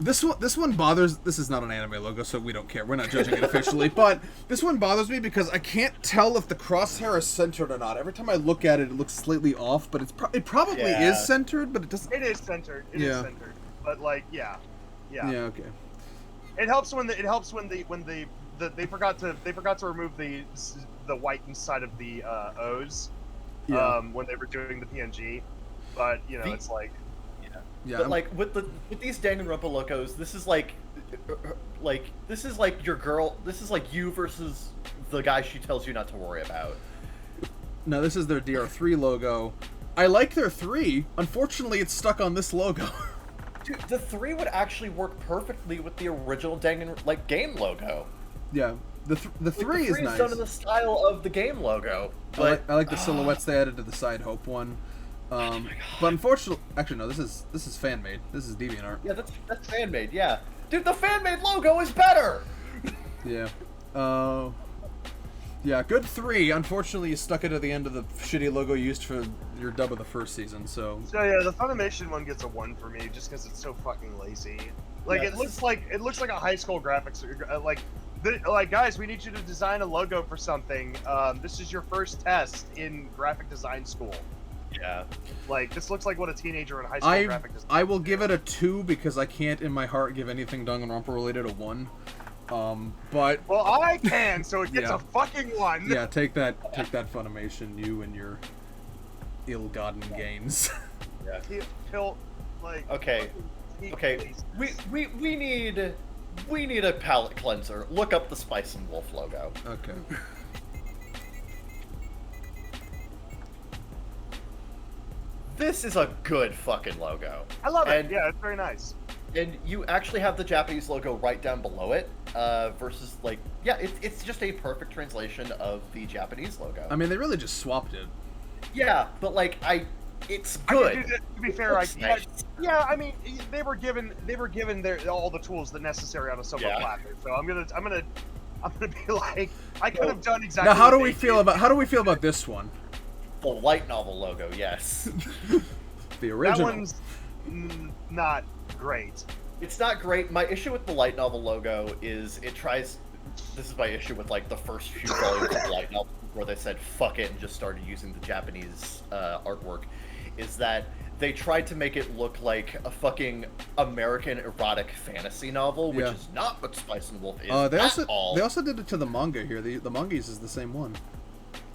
A: this one bothers? This is not an anime logo, so we don't care. We're not judging it officially, but this one bothers me because I can't tell if the crosshair is centered or not. Every time I look at it, it looks slightly off, but it probably is centered, but it doesn't.
D: It is centered. It is centered. But like, yeah.
A: Yeah. Okay.
D: It helps when they forgot to remove the white inside of the O's.
A: Yeah.
D: When they were doing the PNG, but you know, it's like,
C: yeah. But like with these Danganronpa locos, this is like your girl. This is like you versus the guy she tells you not to worry about.
A: No, this is their DR3 logo. I like their 3. Unfortunately, it's stuck on this logo.
C: Dude, the 3 would actually work perfectly with the original game logo.
A: Yeah. The 3 is nice.
C: Done in the style of the game logo. But
A: I like the silhouettes they added to the Side Hope one. But unfortunately, actually no, this is fan made. This is DeviantArt.
C: Yeah, that's fan made. Yeah, dude, the fan made logo is better.
A: Yeah. Yeah. Good 3. Unfortunately, you stuck it at the end of the shitty logo used for your dub of the first season. So
D: yeah, the Funimation one gets a 1 for me just because it's so fucking lazy. Like it looks like a high school graphics like, guys, we need you to design a logo for something. This is your first test in graphic design school.
C: Yeah.
D: Like, this looks like what a teenager in high school graphic design.
A: I will give it a 2 because I can't in my heart give anything Danganronpa related a 1. But
D: well, I can, so it gets a fucking 1.
A: Yeah, take that Funimation, you and your ill-gotten gains.
C: Yeah.
D: Okay.
C: We need a palette cleanser. Look up the Spice and Wolf logo.
A: Okay.
C: This is a good fucking logo.
D: I love it. Yeah, it's very nice.
C: And you actually have the Japanese logo right down below it, versus it's just a perfect translation of the Japanese logo.
A: I mean, they really just swapped it.
C: Yeah, but it's good.
D: To be fair, I mean, they were given all the tools that necessary on a solo platform. So I'm gonna be like, I could have done exactly.
A: Now, how do we feel about this one?
C: The light novel logo, yes.
A: The original.
D: That one's not great.
C: It's not great. My issue with the light novel logo is it tries. This is my issue with the first few volumes of the light novel, where they said fuck it and just started using the Japanese artwork. Is that they tried to make it look like a fucking American erotic fantasy novel, which is not what Spice and Wolf is at all.
A: They also did it to the manga here. The manga uses the same one.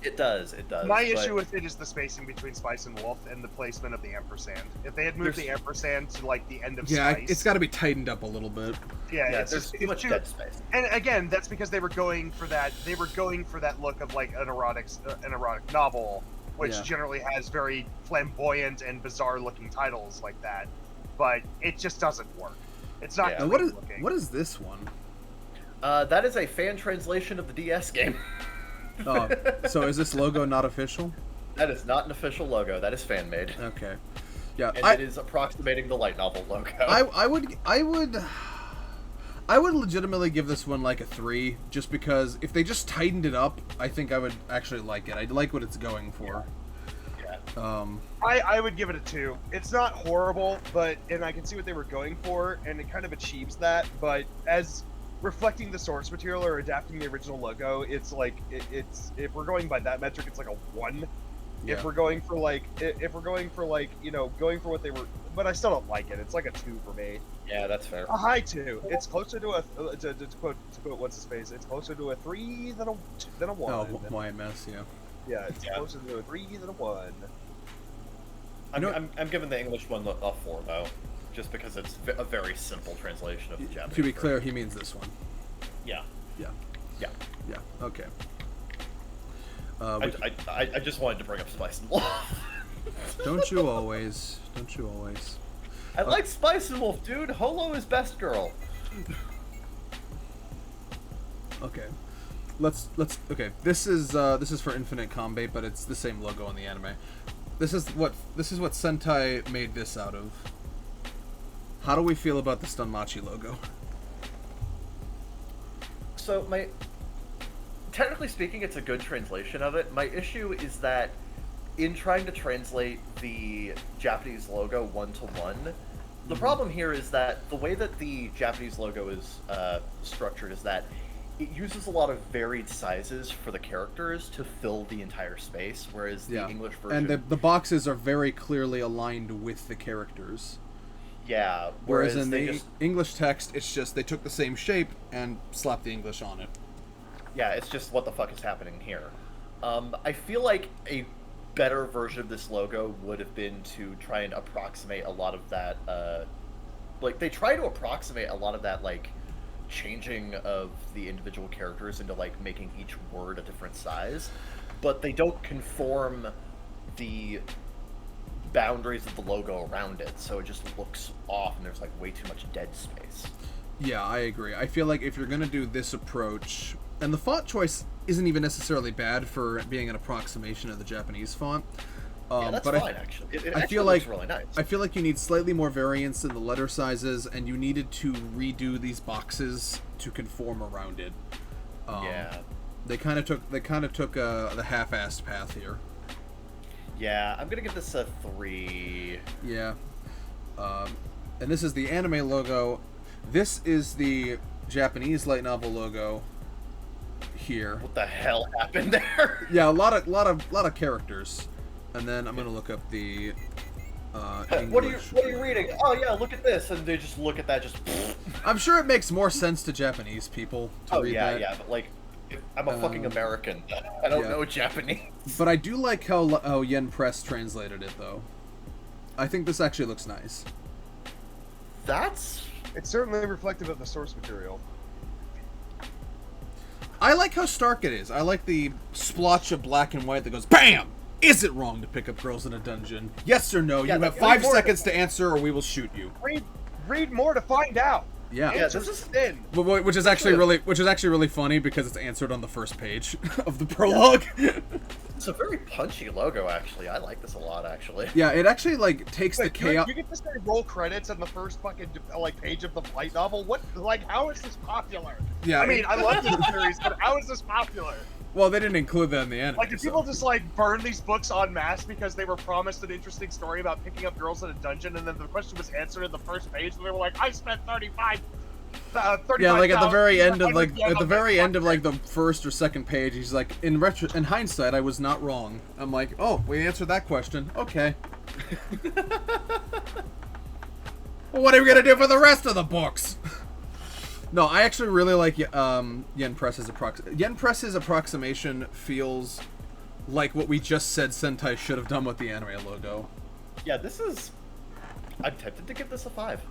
C: It does.
D: My issue with it is the spacing between Spice and Wolf and the placement of the ampersand. If they had moved the ampersand to the end of Spice,
A: it's got to be tightened up a little bit.
C: Yeah, there's too much dead space.
D: And again, that's because they were going for that. They were going for that look of an erotic novel, which generally has very flamboyant and bizarre-looking titles like that. But it just doesn't work. It's not good looking.
A: What is this one?
C: That is a fan translation of the DS game.
A: Oh, so is this logo not official?
C: That is not an official logo. That is fan made.
A: Okay. Yeah,
C: and it is approximating the light novel logo.
A: I would legitimately give this one a 3, just because if they just tightened it up, I think I would actually like it. I like what it's going for.
C: Yeah.
D: I would give it a 2. It's not horrible, and I can see what they were going for, and it kind of achieves that. But as reflecting the source material or adapting the original logo, it's it's if we're going by that metric, it's a 1. Yeah. If we're going for going for what they were, but I still don't like it. It's a 2 for me.
C: Yeah, that's fair.
D: A high 2. It's closer to a to quote what's his face. It's closer to a 3 than a 1.
A: Oh, YMS, yeah.
D: Yeah, it's closer to a 3 than a 1.
C: I'm giving the English one a 4 though, just because it's a very simple translation of the Japanese.
A: To be clear, he means this one.
C: Yeah.
A: Yeah.
C: Yeah.
A: Yeah. Okay.
C: I just wanted to bring up Spice and Wolf.
A: Don't you always? Don't you always?
C: I like Spice and Wolf, dude. Holo is best girl.
A: Okay. Let's okay. This is for Infinite Combat, but it's the same logo on the anime. This is what Sentai made this out of. How do we feel about the Stunmachi logo?
C: So technically speaking, it's a good translation of it. My issue is that in trying to translate the Japanese logo one-to-one, the problem here is that the way that the Japanese logo is structured is that it uses a lot of varied sizes for the characters to fill the entire space, whereas the English version...
A: And the boxes are very clearly aligned with the characters.
C: Yeah,
A: whereas in the English text, it's just they took the same shape and slapped the English on it.
C: Yeah, it's just what the fuck is happening here. I feel like a better version of this logo would have been to try and approximate a lot of that, like, they try to approximate a lot of that, like, changing of the individual characters into, like, making each word a different size, but they don't conform the boundaries of the logo around it, so it just looks off and there's, like, way too much dead space.
A: Yeah, I agree. I feel like if you're gonna do this approach, and the font choice isn't even necessarily bad for being an approximation of the Japanese font.
C: Yeah, that's
A: but
C: fine, actually. It
A: I
C: actually
A: feel
C: looks
A: like
C: really nice.
A: I feel like you need slightly more variance in the letter sizes, and you needed to redo these boxes to conform around it.
C: Yeah.
A: They kind of took the half-assed path here.
C: Yeah, I'm gonna give this a 3.
A: Yeah. And this is the anime logo. This is the Japanese light novel logo. Here.
C: What the hell happened there?
A: Yeah, a lot of characters. And then I'm gonna look up the
C: What are
A: English.
C: you reading? Oh yeah, look at this, and they just look at that, just.
A: I'm sure it makes more sense to Japanese people to read that.
C: Yeah, but like, I'm a fucking American. I don't know Japanese.
A: But I do like how Yen Press translated it, though. I think this actually looks nice.
D: It's certainly reflective of the source material.
A: I like how stark it is. I like the splotch of black and white that goes BAM! Is it wrong to pick up girls in a dungeon? Yes or no?
C: Yeah,
A: you have 5 seconds to answer or we will shoot you.
D: Read more to find out.
A: Yeah.
D: Answers is thin.
A: Which is actually really funny because it's answered on the first page of the prologue.
C: It's a very punchy logo, actually. I like this a lot, actually.
A: Yeah, it actually like takes the chaos.
D: You get to say roll credits on the first fucking like page of the light novel. What? Like, how is this popular?
A: Yeah.
D: I mean, I love this series, but how is this popular?
A: Well, they didn't include that in the anime.
D: Like, did people just like burn these books en masse because they were promised an interesting story about picking up girls in a dungeon, and then the question was answered in the first page, and they were like, "I spent 35."
A: Yeah, like at the very end of the first or second page, he's like, in hindsight, I was not wrong. I'm like, oh, we answered that question. Okay. Well, what are we gonna do for the rest of the books? No, I actually really like Yen Press's approximation feels like what we just said Sentai should have done with the anime logo.
C: Yeah, I'm tempted to give this a 5.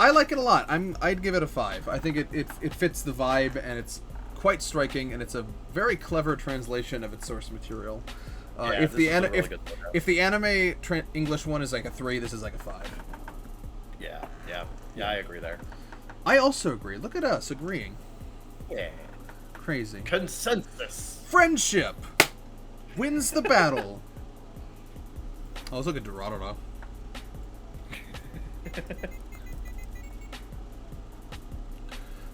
A: I like it a lot. I'd give it a 5. I think it fits the vibe, and it's quite striking, and it's a very clever translation of its source material. If the anime English one is like a 3, this is like a 5.
C: Yeah, I agree there.
A: I also agree. Look at us agreeing.
C: Yeah.
A: Crazy.
C: Consensus.
A: Friendship wins the battle. Oh, let's look at Dorado.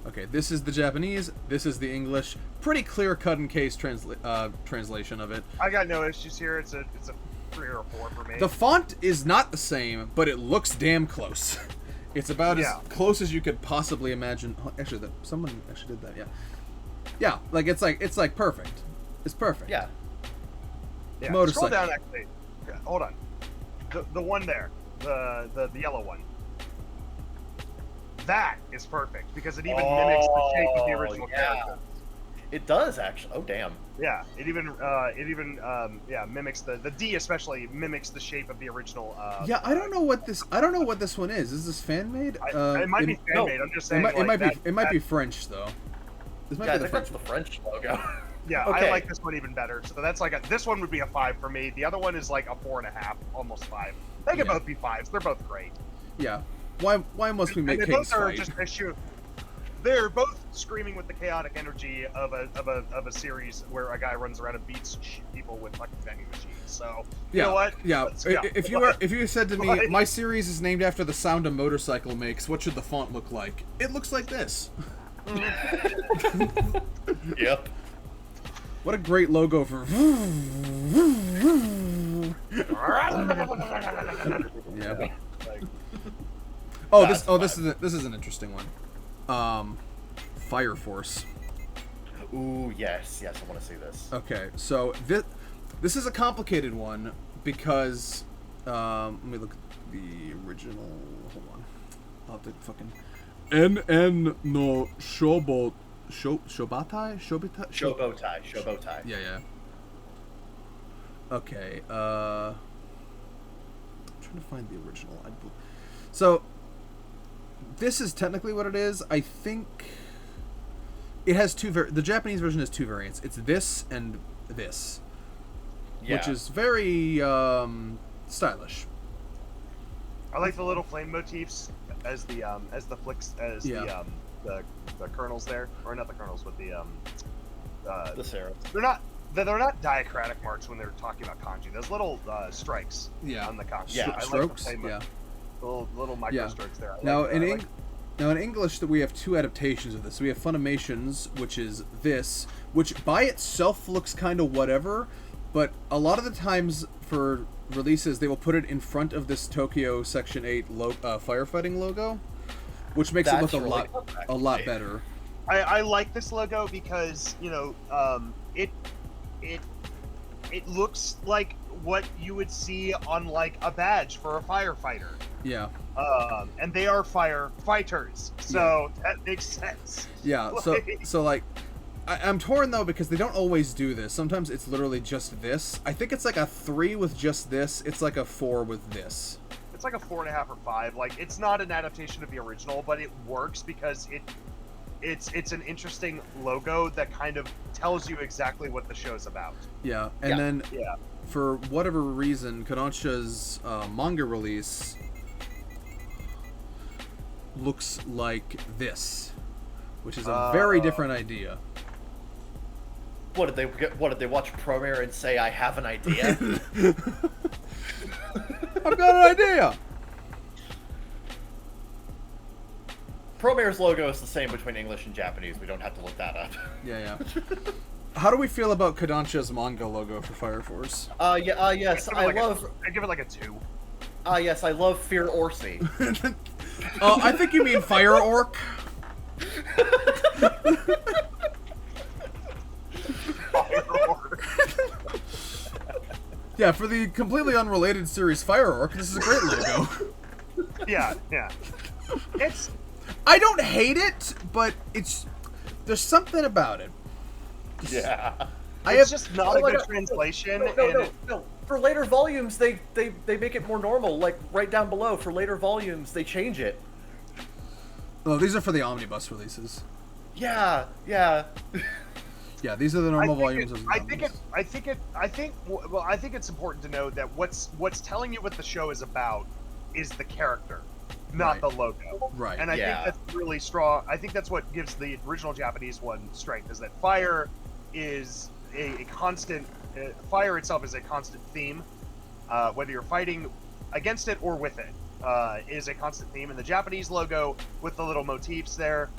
A: Okay, this is the Japanese. This is the English. Pretty clear cut and case translation of it.
D: I got no issues here. It's a 3 or a 4 for me.
A: The font is not the same, but it looks damn close. It's about as close as you could possibly imagine. Oh, actually, someone actually did that. Yeah, yeah. Like it's like perfect. It's perfect.
C: Yeah.
D: Yeah.
A: Motorcycle.
D: Scroll down actually. Yeah, hold on. The one there, the yellow one. That is perfect because it even mimics the shape of the original character.
C: It does actually. Oh damn.
D: Yeah, it even mimics the D especially mimics the shape of the original.
A: Yeah, I don't know what this one is. Is this fan made?
D: It might be fan made. I'm just saying.
A: It might be French though. This might
C: Yeah, I
A: be the
C: think that's the French logo.
D: Yeah,
C: Okay.
D: I like this one even better. So that's this one would be a 5 for me. The other one is like a 4.5, almost 5. They can both be 5s. They're both great.
A: Yeah. Why must we make
D: And they
A: kings
D: both are
A: fight?
D: just they're both screaming with the chaotic energy of a series where a guy runs around and beats people with fucking vending machines. So you know what?
A: Yeah.
D: Let's go.
A: If you said to me,
D: Like-
A: my series is named after the sound a motorcycle makes, what should the font look like? It looks like this.
C: Yep.
A: What a great logo for. Yeah.
D: Like,
A: This is an interesting one. Fire Force.
C: Ooh, yes, I want to see this.
A: Okay, so this is a complicated one because let me look at the original. Hold on, I'll have to fucking NN no Shobotai.
C: Shobotai.
A: Yeah. Okay. I'm trying to find the original. So this is technically what it is. I think it has the Japanese version has 2 variants. It's this and this, which is very stylish.
D: I like the little flame motifs as the flicks as the kernels there, or not the kernels, but the
C: serifs.
D: They're not diacritic marks when they're talking about kanji. Those little strikes on the kanji.
C: Yeah,
D: I
A: strokes.
D: Like the little micro strokes there.
A: Now in English, that we have 2 adaptations of this. We have Funimation's, which is this, which by itself looks kind of whatever, but a lot of the times for releases they will put it in front of this Tokyo Section 8 firefighting logo, which makes it look a lot better.
D: I like this logo because it looks like what you would see on like a badge for a firefighter.
A: Yeah.
D: And they are firefighters, so that makes sense.
A: Yeah. So like, I'm torn though because they don't always do this. Sometimes it's literally just this. I think it's like a 3 with just this. It's like a 4 with this.
D: It's like a 4.5 or 5. Like it's not an adaptation of the original, but it works because it's an interesting logo that kind of tells you exactly what the show's about.
A: Yeah, and then for whatever reason, Kodansha's manga release looks like this, which is a very different idea.
C: What did they watch Promare and say, I have an idea?
A: I've got an idea!
C: Promare's logo is the same between English and Japanese. We don't have to look that up.
A: Yeah. How do we feel about Kodansha's manga logo for Fire Force?
C: Yes, I
D: give it like a 2.
C: Yes, I love Fear Orsi.
A: I think you mean Fire Orc. Yeah, for the completely unrelated series Fire Orc, this is a great logo.
D: Yeah.
A: I don't hate it, but there's something about it.
C: Yeah.
D: It's just not a good translation.
C: No. For later volumes, they make it more normal. Like right down below, for later volumes, they change it.
A: Oh, these are for the omnibus releases.
C: Yeah.
A: Yeah, these are the normal volumes.
D: I think it's important to know that what's telling you what the show is about is the character, not the logo.
A: Right.
D: And I think that's really strong. I think that's what gives the original Japanese one strength, is that fire is a constant. Fire itself is a constant theme, whether you're fighting against it or with it, is a constant theme. And the Japanese logo with the little motifs there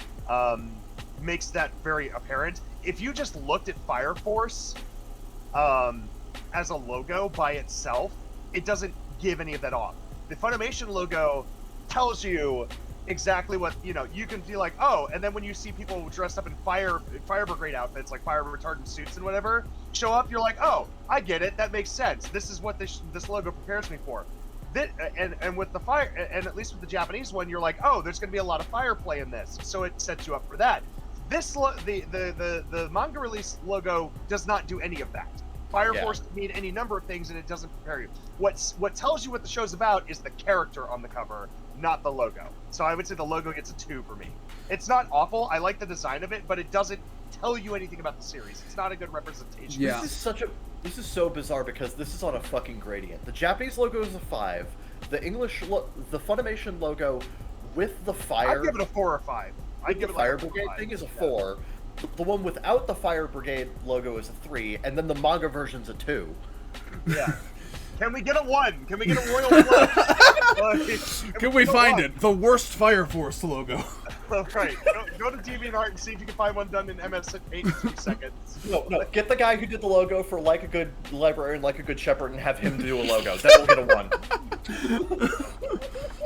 D: makes that very apparent. If you just looked at Fire Force as a logo by itself, it doesn't give any of that off. The Funimation logo tells you exactly what, you can feel like, oh, and then when you see people dressed up in fire brigade outfits, like fire retardant suits and whatever, show up, you're like, oh, I get it, that makes sense. This is what this logo prepares me for. And with the fire, and at least with the Japanese one, you're like, oh, there's going to be a lot of fire play in this, so it sets you up for that.
B: the manga release logo does not do any of that. Fire Force can mean any number of things, and it doesn't prepare you. What tells you what the show's about is the character on the cover, not the logo. So I would say the logo gets a 2 for me. It's not awful. I like the design of it, but it doesn't tell you anything about the series. It's not a good representation.
A: Yeah.
C: This is so bizarre because this is on a fucking gradient. The Japanese logo is a 5. The the Funimation logo with the fire.
B: I'd give it a 4 or 5. I'd give
C: the
B: it
C: Fire
B: like a 4 or
C: Brigade
B: 5.
C: thing is a 4. The one without the Fire Brigade logo is a 3, and then the manga version's a 2.
B: Yeah. Can we get a 1? Can we get a royal 1?
A: Can we find it? The worst Fire Force logo.
B: Right. Go to DeviantArt and see if you can find one done in MS Paint in 2 seconds.
C: No, get the guy who did the logo for Like a Good Librarian, Like a Good Shepherd, and have him do a logo. Then we'll get a 1.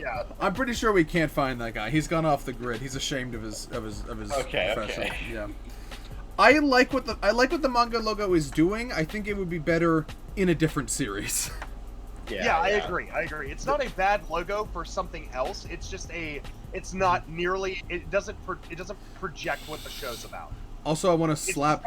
B: Yeah.
A: I'm pretty sure we can't find that guy. He's gone off the grid. He's ashamed of his
C: Okay,
A: profession.
C: okay.
A: Yeah. I like what the manga logo is doing. I think it would be better in a different series.
B: Yeah, I agree. It's not a bad logo for something else. It's just it's not nearly. It doesn't project what the show's about.
A: Also, I want to slap.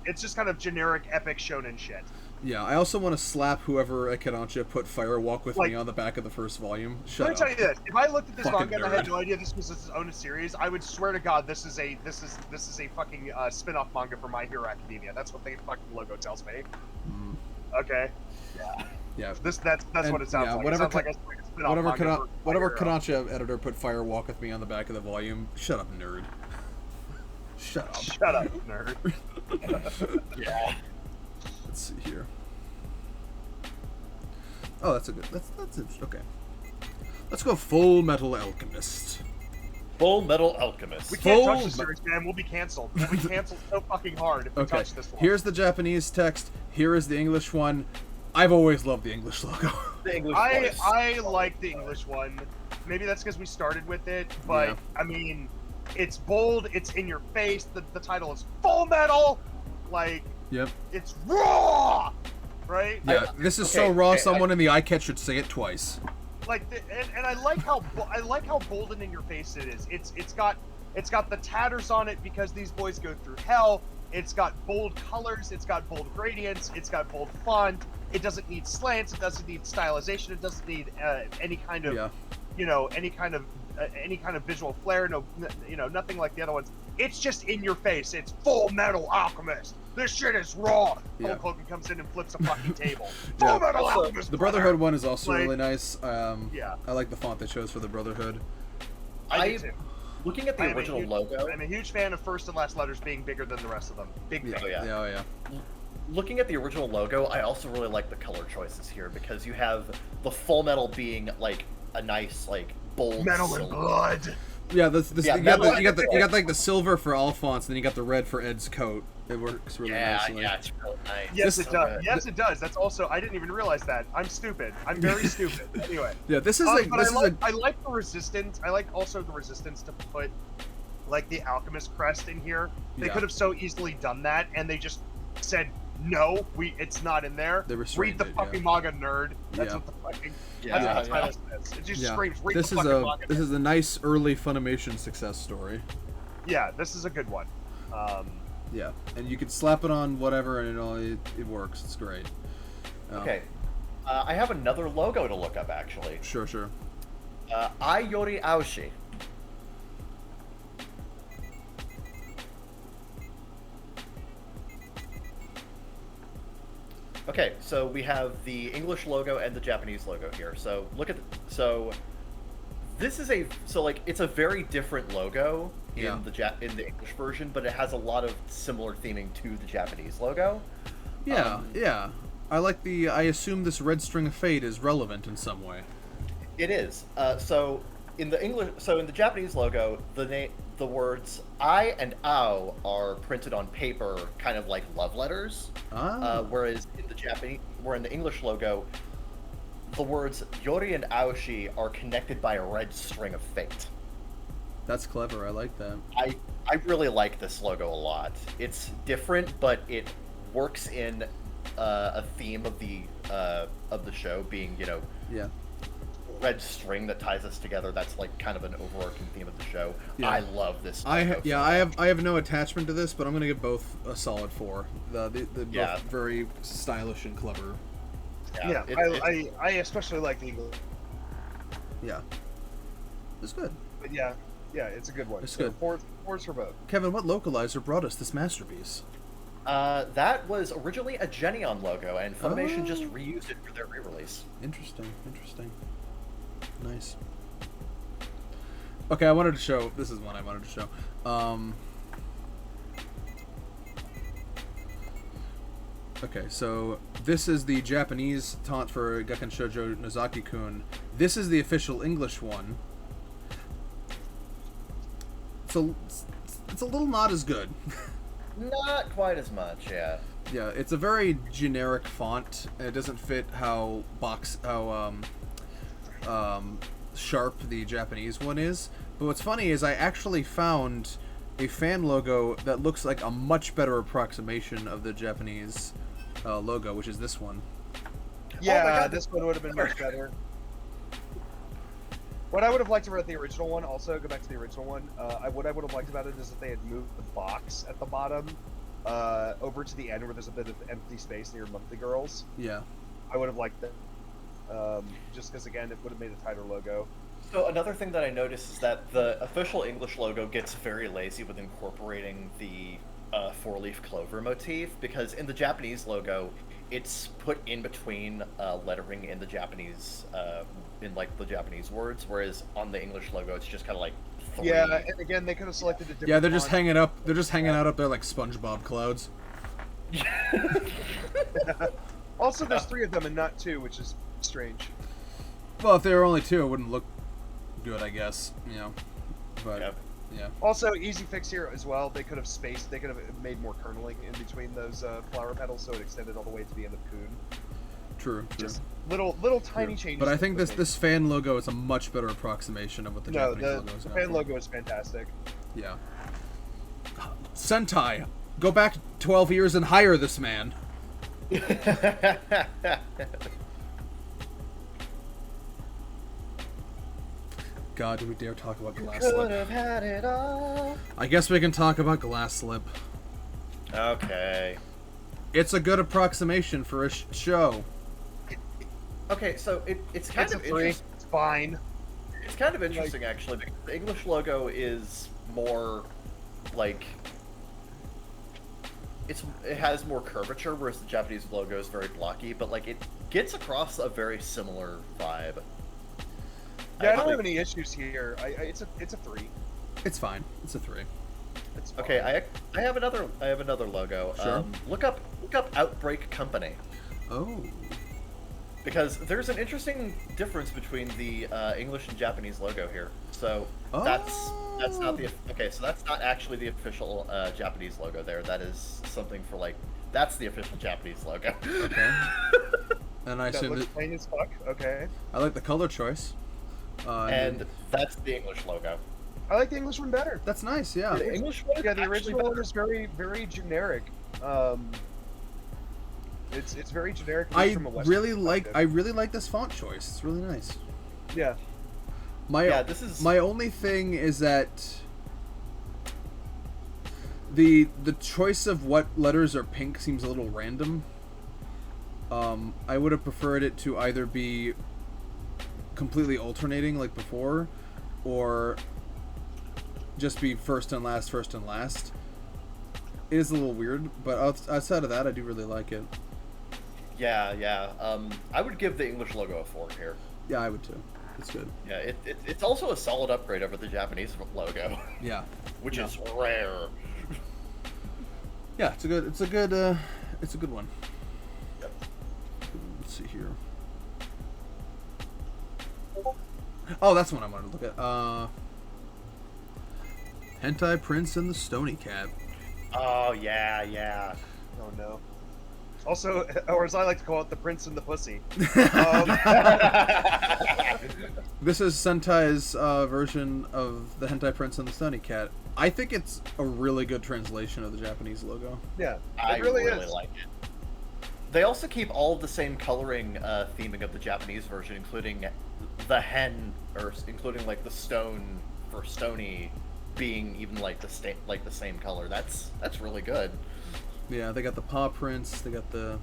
B: It's just kind of generic epic shonen shit.
A: Yeah, I also want to slap whoever at Kodansha put Fire Walk with Me on the back of the first volume. Shut up.
B: Let me tell you this: if I looked at this
A: Fucking
B: manga and I had
A: nerd.
B: no idea this was its own series, I would swear to God this is a fucking spin-off manga for My Hero Academia. That's what the fucking logo tells me. Okay. Yeah.
A: Yeah.
B: That's what it sounds like.
A: Whatever,
B: it sounds like a spin-off manga for
A: whatever
B: My Hero.
A: Kodansha editor put Fire Walk with Me on the back of the volume. Shut up, nerd. Shut up.
B: Shut up, nerd.
C: Yeah.
A: Let's see here. Oh, that's a good. That's okay. Let's go Full Metal Alchemist.
C: Full Metal Alchemist.
B: We can't touch this series, man. We'll be canceled. We'll be canceled so fucking hard if we
A: Okay.
B: touch this one.
A: Here's the Japanese text. Here is the English one. I've always loved the English logo.
C: The English
B: I
C: voice.
B: like the English one. Maybe that's because we started with it, but
A: Yeah.
B: I mean, it's bold. It's in your face. The title is Full Metal. Like,
A: Yep.
B: it's raw, right?
A: Yeah. This is so
C: okay,
A: raw.
C: okay,
A: Someone in the iCat should say it twice.
B: Like, and I like how bold and in your face it is. It's got the tatters on it because these boys go through hell. It's got bold colors. It's got bold gradients. It's got bold font. It doesn't need slants. It doesn't need stylization. It doesn't need any kind of any kind of visual flair. No, nothing like the other ones. It's just in your face. It's Full Metal Alchemist. This shit is raw.
A: Yeah.
B: Hulk Hogan comes in and flips a fucking table.
A: Yeah.
B: Full Metal Alchemist.
A: The
B: brother.
A: Brotherhood one is also
B: Like,
A: really nice.
B: yeah.
A: I like the font they chose for the Brotherhood.
B: I do too.
C: Looking at the original logo.
B: I'm a huge fan of first and last letters being bigger than the rest of them. Big
A: Yeah.
B: fan.
C: yeah.
A: Oh yeah.
C: Looking at the original logo, I also really like the color choices here because you have the Full Metal being like a nice like bold
B: Metal and
C: silver.
B: blood.
A: Yeah, you got
C: blood.
A: like the silver for Alphonse, and then you got the red for Ed's coat. It works really
C: Yeah,
A: nicely.
C: yeah, it's really nice.
B: Yes,
A: This-
B: it does. Yes, it does. That's also. I didn't even realize that. I'm stupid. I'm very stupid. Anyway.
A: Yeah, this is like
B: But
A: this
B: I like the resistance. I like also the resistance to put like the alchemist crest in here. They
A: Yeah.
B: could have so easily done that, and they just said no. It's not in there.
A: They restrained
B: Read the
A: it,
B: fucking manga, nerd. That's what the fucking.
C: Yeah,
B: That's what
C: yeah.
B: the title says. It just
A: yeah.
B: screams. Read
A: This
B: the
A: is
B: fucking
A: a
B: manga.
A: this is a nice early Funimation success story.
B: Yeah, this is a good one.
A: Yeah, and you can slap it on whatever, and it works. It's great.
C: Okay. I have another logo to look up actually.
A: Sure.
C: Ai Yori Aoshi. Okay, so we have the English logo and the Japanese logo here. So look at this is it's a very different logo in
A: Yeah.
C: in the English version, but it has a lot of similar theming to the Japanese logo.
A: Yeah, yeah. I like the. I assume this red string of fate is relevant in some way.
C: It is. So in the Japanese logo, the words "I" and "ao" are printed on paper, kind of like love letters. Whereas in the English logo, the words "Yori" and "Aoshi" are connected by a red string of fate.
A: That's clever. I like that.
C: I really like this logo a lot. It's different, but it works in a theme of the show being,
A: Yeah.
C: red string that ties us together. That's like kind of an overarching theme of the show.
A: Yeah.
C: I love this.
A: I
C: logo
A: have no attachment to this, but I'm gonna give both a solid 4. They're both very stylish and clever.
D: Yeah, I especially like the English.
A: Yeah, it's good.
D: But yeah, it's a good one.
A: It's
D: So
A: good.
D: Fours for both.
A: Kevin, what localizer brought us this masterpiece?
C: That was originally a Geneon logo, and Funimation just reused it for their re-release.
A: Interesting. Nice. Okay, I wanted to show. This is one I wanted to show. Okay, so this is the Japanese taunt for Gekkan Shoujo Nozaki-kun. This is the official English one. So it's a little not as good.
C: Not quite as much, yeah.
A: Yeah, it's a very generic font. And it doesn't fit how sharp the Japanese one is. But what's funny is I actually found a fan logo that looks like a much better approximation of the Japanese logo, which is this one.
D: Yeah,
C: Oh my God,
D: this one would have been much better. What I would have liked about the original one, also go back to the original one. What I would have liked about it is that they had moved the box at the bottom over to the end where there's a bit of empty space near Monthly Girls.
A: Yeah.
D: I would have liked that, just because again it would have made a tighter logo.
C: So another thing that I noticed is that the official English logo gets very lazy with incorporating the 4-leaf clover motif, because in the Japanese logo, it's put in between lettering in the Japanese, in like the Japanese words, whereas on the English logo, it's just kind of like 3.
D: Yeah, and again they could have selected a different.
A: Yeah, they're just
D: font.
A: hanging up. They're just hanging out up there like SpongeBob clouds.
D: Also, there's 3 of them and not 2, which is strange.
A: Well, if there were only 2, it wouldn't look good, I guess. You know, but
C: Yep.
A: yeah.
D: Also, easy fix here as well. They could have spaced. They could have made more kerneling in between those flower petals, so it extended all the way to the end of Kun.
A: True.
D: Just little tiny changes.
A: But I think this fan logo is a much better approximation of what the Japanese logo is.
D: the
A: going
D: fan
A: for.
D: logo is fantastic.
A: Yeah. Sentai, go back 12 years and hire this man. God, do we dare talk about Glass
C: Could
A: Slip?
C: have had it all.
A: I guess we can talk about Glass Slip.
C: Okay.
A: It's a good approximation for a show.
C: Okay, so it's kind
D: It's a
C: of
D: 3.
C: interesting.
D: It's fine.
C: It's kind of interesting, actually, because the English logo is more like it has more curvature, whereas the Japanese logo is very blocky. But like it gets across a very similar vibe.
D: Yeah, I don't have any issues here. It's a 3.
A: It's fine. It's a 3.
D: It's fine.
C: Okay, I have another logo.
A: Sure.
C: Look up Outbreak Company,
A: Oh.
C: because there's an interesting difference between the English and Japanese logo here. So that's not the okay. So that's not actually the official Japanese logo. That is something for like that's the official Japanese logo.
A: Okay. And I
D: That
A: assume
D: looks
A: that,
D: plain as fuck. Okay.
A: I like the color choice.
C: And that's the English logo.
D: I like the English one better.
A: That's nice. Yeah.
C: The English one,
D: Yeah, the
C: actually
D: original one
C: better.
D: is very generic. It's very generic.
A: I
D: from a Western
A: really
D: perspective.
A: like this font choice. It's really nice.
D: Yeah.
C: This is
A: My only thing is that the choice of what letters are pink seems a little random. I would have preferred it to either be completely alternating like before, or just be first and last. It is a little weird, but outside of that, I do really like it.
C: yeah. I would give the English logo a 4 here.
A: Yeah, I would too. It's good.
C: Yeah, it's also a solid upgrade over the Japanese logo,
A: Yeah.
C: which
A: Yeah.
C: is rare.
A: Yeah, it's a good one.
C: Yep.
A: Let's see here. Oh, that's one I wanted to look at. Hentai Prince and the Stony Cat.
C: Oh yeah.
D: Oh no. Also, or as I like to call it, the Prince and the Pussy.
A: This is Sentai's version of the Hentai Prince and the Stony Cat. I think it's a really good translation of the Japanese logo.
D: Yeah,
C: I
D: it really
C: really
D: is.
C: like it. They also keep all of the same coloring theming of the Japanese version, including the hen, or including like the stone for stony being even like the same color. That's really good.
A: Yeah, they got the paw prints. They got the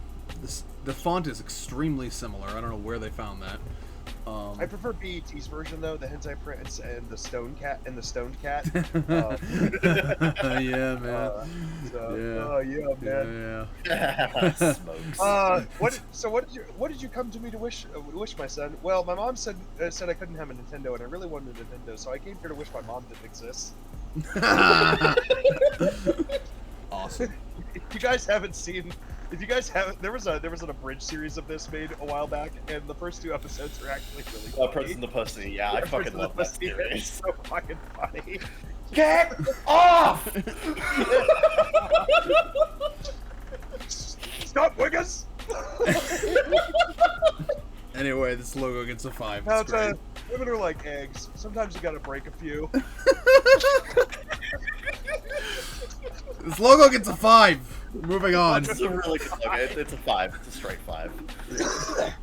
A: font is extremely similar. I don't know where they found that.
D: I prefer BET's version though, the hentai prints and the stone cat and the stoned cat.
A: Yeah, man.
D: Oh yeah, man.
A: Yeah.
C: Smokes.
D: What did you come to me to wish, my son? Well, my mom said I couldn't have a Nintendo, and I really wanted a Nintendo, so I came here to wish my mom didn't exist.
A: Awesome.
D: If you guys haven't, there was an abridged series of this made a while back, and the first 2 episodes are actually really funny.
C: Prince and the Pussy. Yeah, I fucking love that series.
D: It's so fucking funny.
C: Get off!
D: Stop, Wiggers!
A: Anyway, this logo gets a 5.
D: Now
A: It's great.
D: women are like eggs. Sometimes you gotta break a few.
A: This logo gets a 5. Moving on.
C: It's a really good logo. It's a 5. It's a straight 5.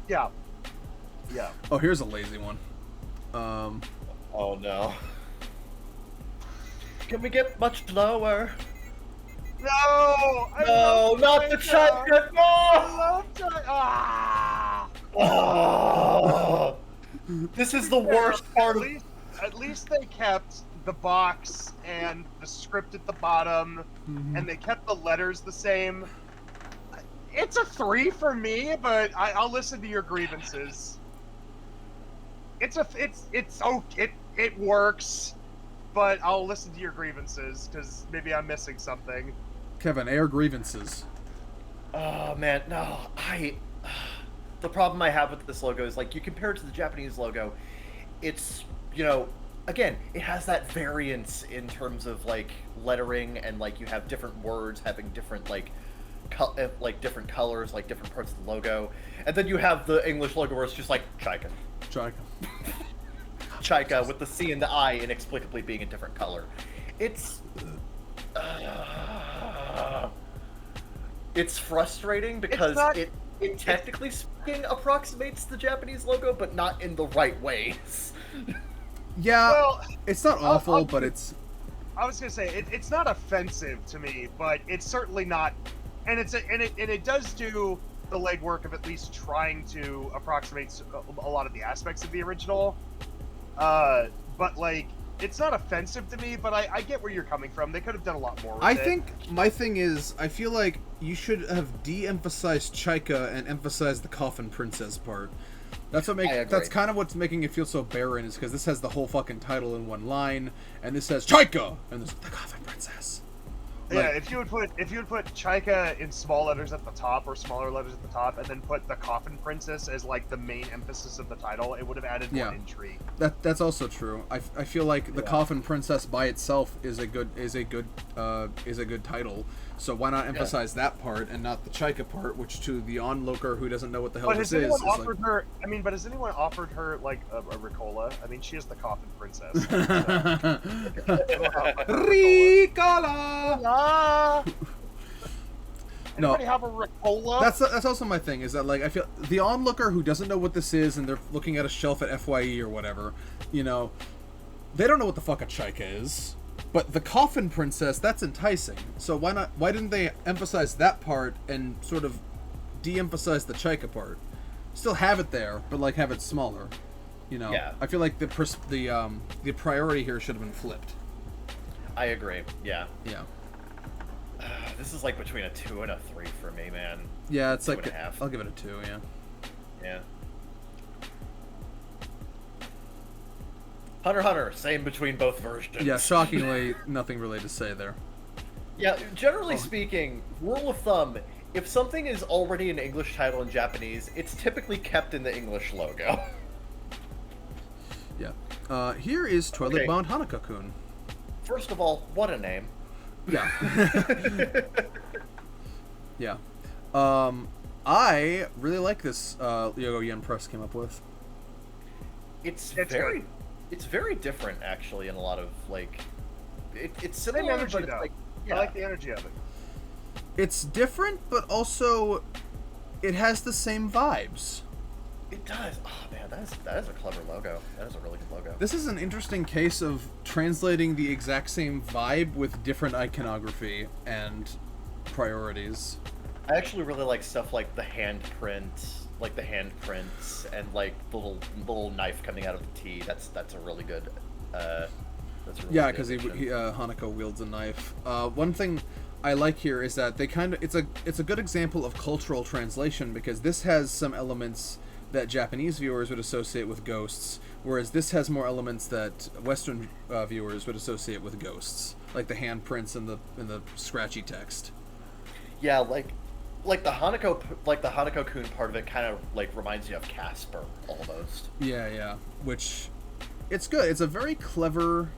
D: Yeah. Yeah.
A: Oh, here's a lazy one.
C: Oh no. Can we get much lower?
D: No! I
C: No,
D: love
C: not the
D: China!
C: China! No!
D: I love China! Ah!
C: Oh, this is the worst part of.
D: At least they kept the box and the script at the bottom, and they kept the letters the same. It's a 3 for me, but I'll listen to your grievances. It works, but I'll listen to your grievances because maybe I'm missing something.
A: Kevin, air grievances.
C: Oh man, no, the problem I have with this logo is, like, you compare it to the Japanese logo, it's, you know, again, it has that variance in terms of, like, lettering, and, like, you have different words having different, like, different colors, like, different parts of the logo, and then you have the English logo where it's just like, Chaika. Chaika, with the C and the I inexplicably being a different color. It's frustrating because it technically speaking approximates the Japanese logo, but not in the right ways.
A: Yeah,
D: Well,
A: it's not awful, but it's...
D: I was gonna say it's not offensive to me, but it's certainly not, and it does do the legwork of at least trying to approximate a lot of the aspects of the original. But like, it's not offensive to me, but I get where you're coming from. They could have done a lot more with it.
A: I think my thing is, I feel like you should have de-emphasized Chaika and emphasized the Coffin Princess part. That's kind of what's making it feel so barren, is because this has the whole fucking title in one line, and this says Chaika, and there's the Coffin Princess.
D: Yeah, if you would put Chaika in small letters at the top, or smaller letters at the top, and then put the Coffin Princess as like the main emphasis of the title, it would have added more intrigue.
A: That's also true. I feel like the Coffin Princess by itself is a good title. So why not emphasize that part and not the Chaika part, which to the onlooker who doesn't know what the hell this is
D: offered her? I mean, but has anyone offered her like a Ricola? I mean, she is the Coffin Princess.
A: Ricola.
D: Anybody have a Ricola?
A: That's also my thing, is that, like, I feel the onlooker who doesn't know what this is and they're looking at a shelf at FYE or whatever, you know, they don't know what the fuck a Chaika is. But the Coffin Princess, that's enticing. So why didn't they emphasize that part and sort of de-emphasize the Chaika part? Still have it there, but like have it smaller. You know.
C: Yeah.
A: I feel like the priority here should have been flipped.
C: I agree. Yeah.
A: Yeah.
C: This is like between a 2 and a 3 for me, man.
A: Yeah, it's
C: 2.5.
A: I'll give it a 2. Yeah.
C: Yeah. Hunter x Hunter, same between both versions.
A: Yeah, shockingly, nothing really to say there.
C: Yeah, generally speaking, rule of thumb, if something is already an English title in Japanese, it's typically kept in the English logo.
A: Yeah. Here is Toilet Bound Hanaka-kun.
C: First of all, what a name.
A: Yeah. Yeah. I really like this Yogo Yen Press came up with.
C: It's very different, actually, in a lot of, like... It's similar,
D: Same energy,
C: but it's
D: though.
C: like...
D: I like the energy of it.
A: It's different, but also it has the same vibes.
C: It does. Oh man, that is a clever logo. That is a really good logo.
A: This is an interesting case of translating the exact same vibe with different iconography and priorities.
C: I actually really like stuff like the handprints, and like the little knife coming out of the T. That's a really good.
A: Yeah, because Hanako wields a knife. One thing I like here is that they it's a good example of cultural translation, because this has some elements that Japanese viewers would associate with ghosts, whereas this has more elements that Western viewers would associate with ghosts, like the handprints and the scratchy text.
C: Yeah, like the Hanako-kun part of it kind of like reminds you of Casper almost.
A: Yeah, which it's good. It's a very clever.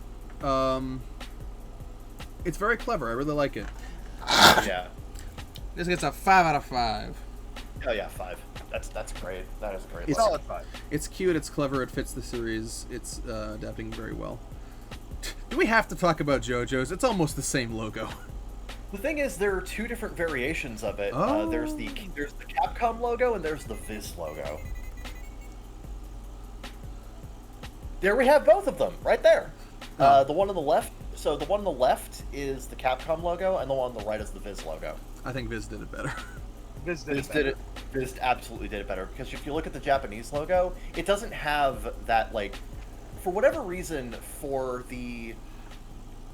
A: It's very clever. I really like it.
C: Yeah.
A: This gets a 5 out of 5.
C: Oh yeah, 5. That's great. That is a great.
A: It's
C: logo.
B: Solid 5.
A: It's cute. It's clever. It fits the series. It's adapting very well. Do we have to talk about JoJo's? It's almost the same logo.
C: The thing is, there are 2 different variations of it.
A: Oh.
C: There's the Capcom logo and there's the Viz logo. There we have both of them right there.
A: Oh.
C: The one on the left. So the one on the left is the Capcom logo, and the one on the right is the Viz logo.
A: I think Viz did it better.
B: Viz
C: Viz absolutely did it better, because if you look at the Japanese logo, it doesn't have that, like, for whatever reason, for the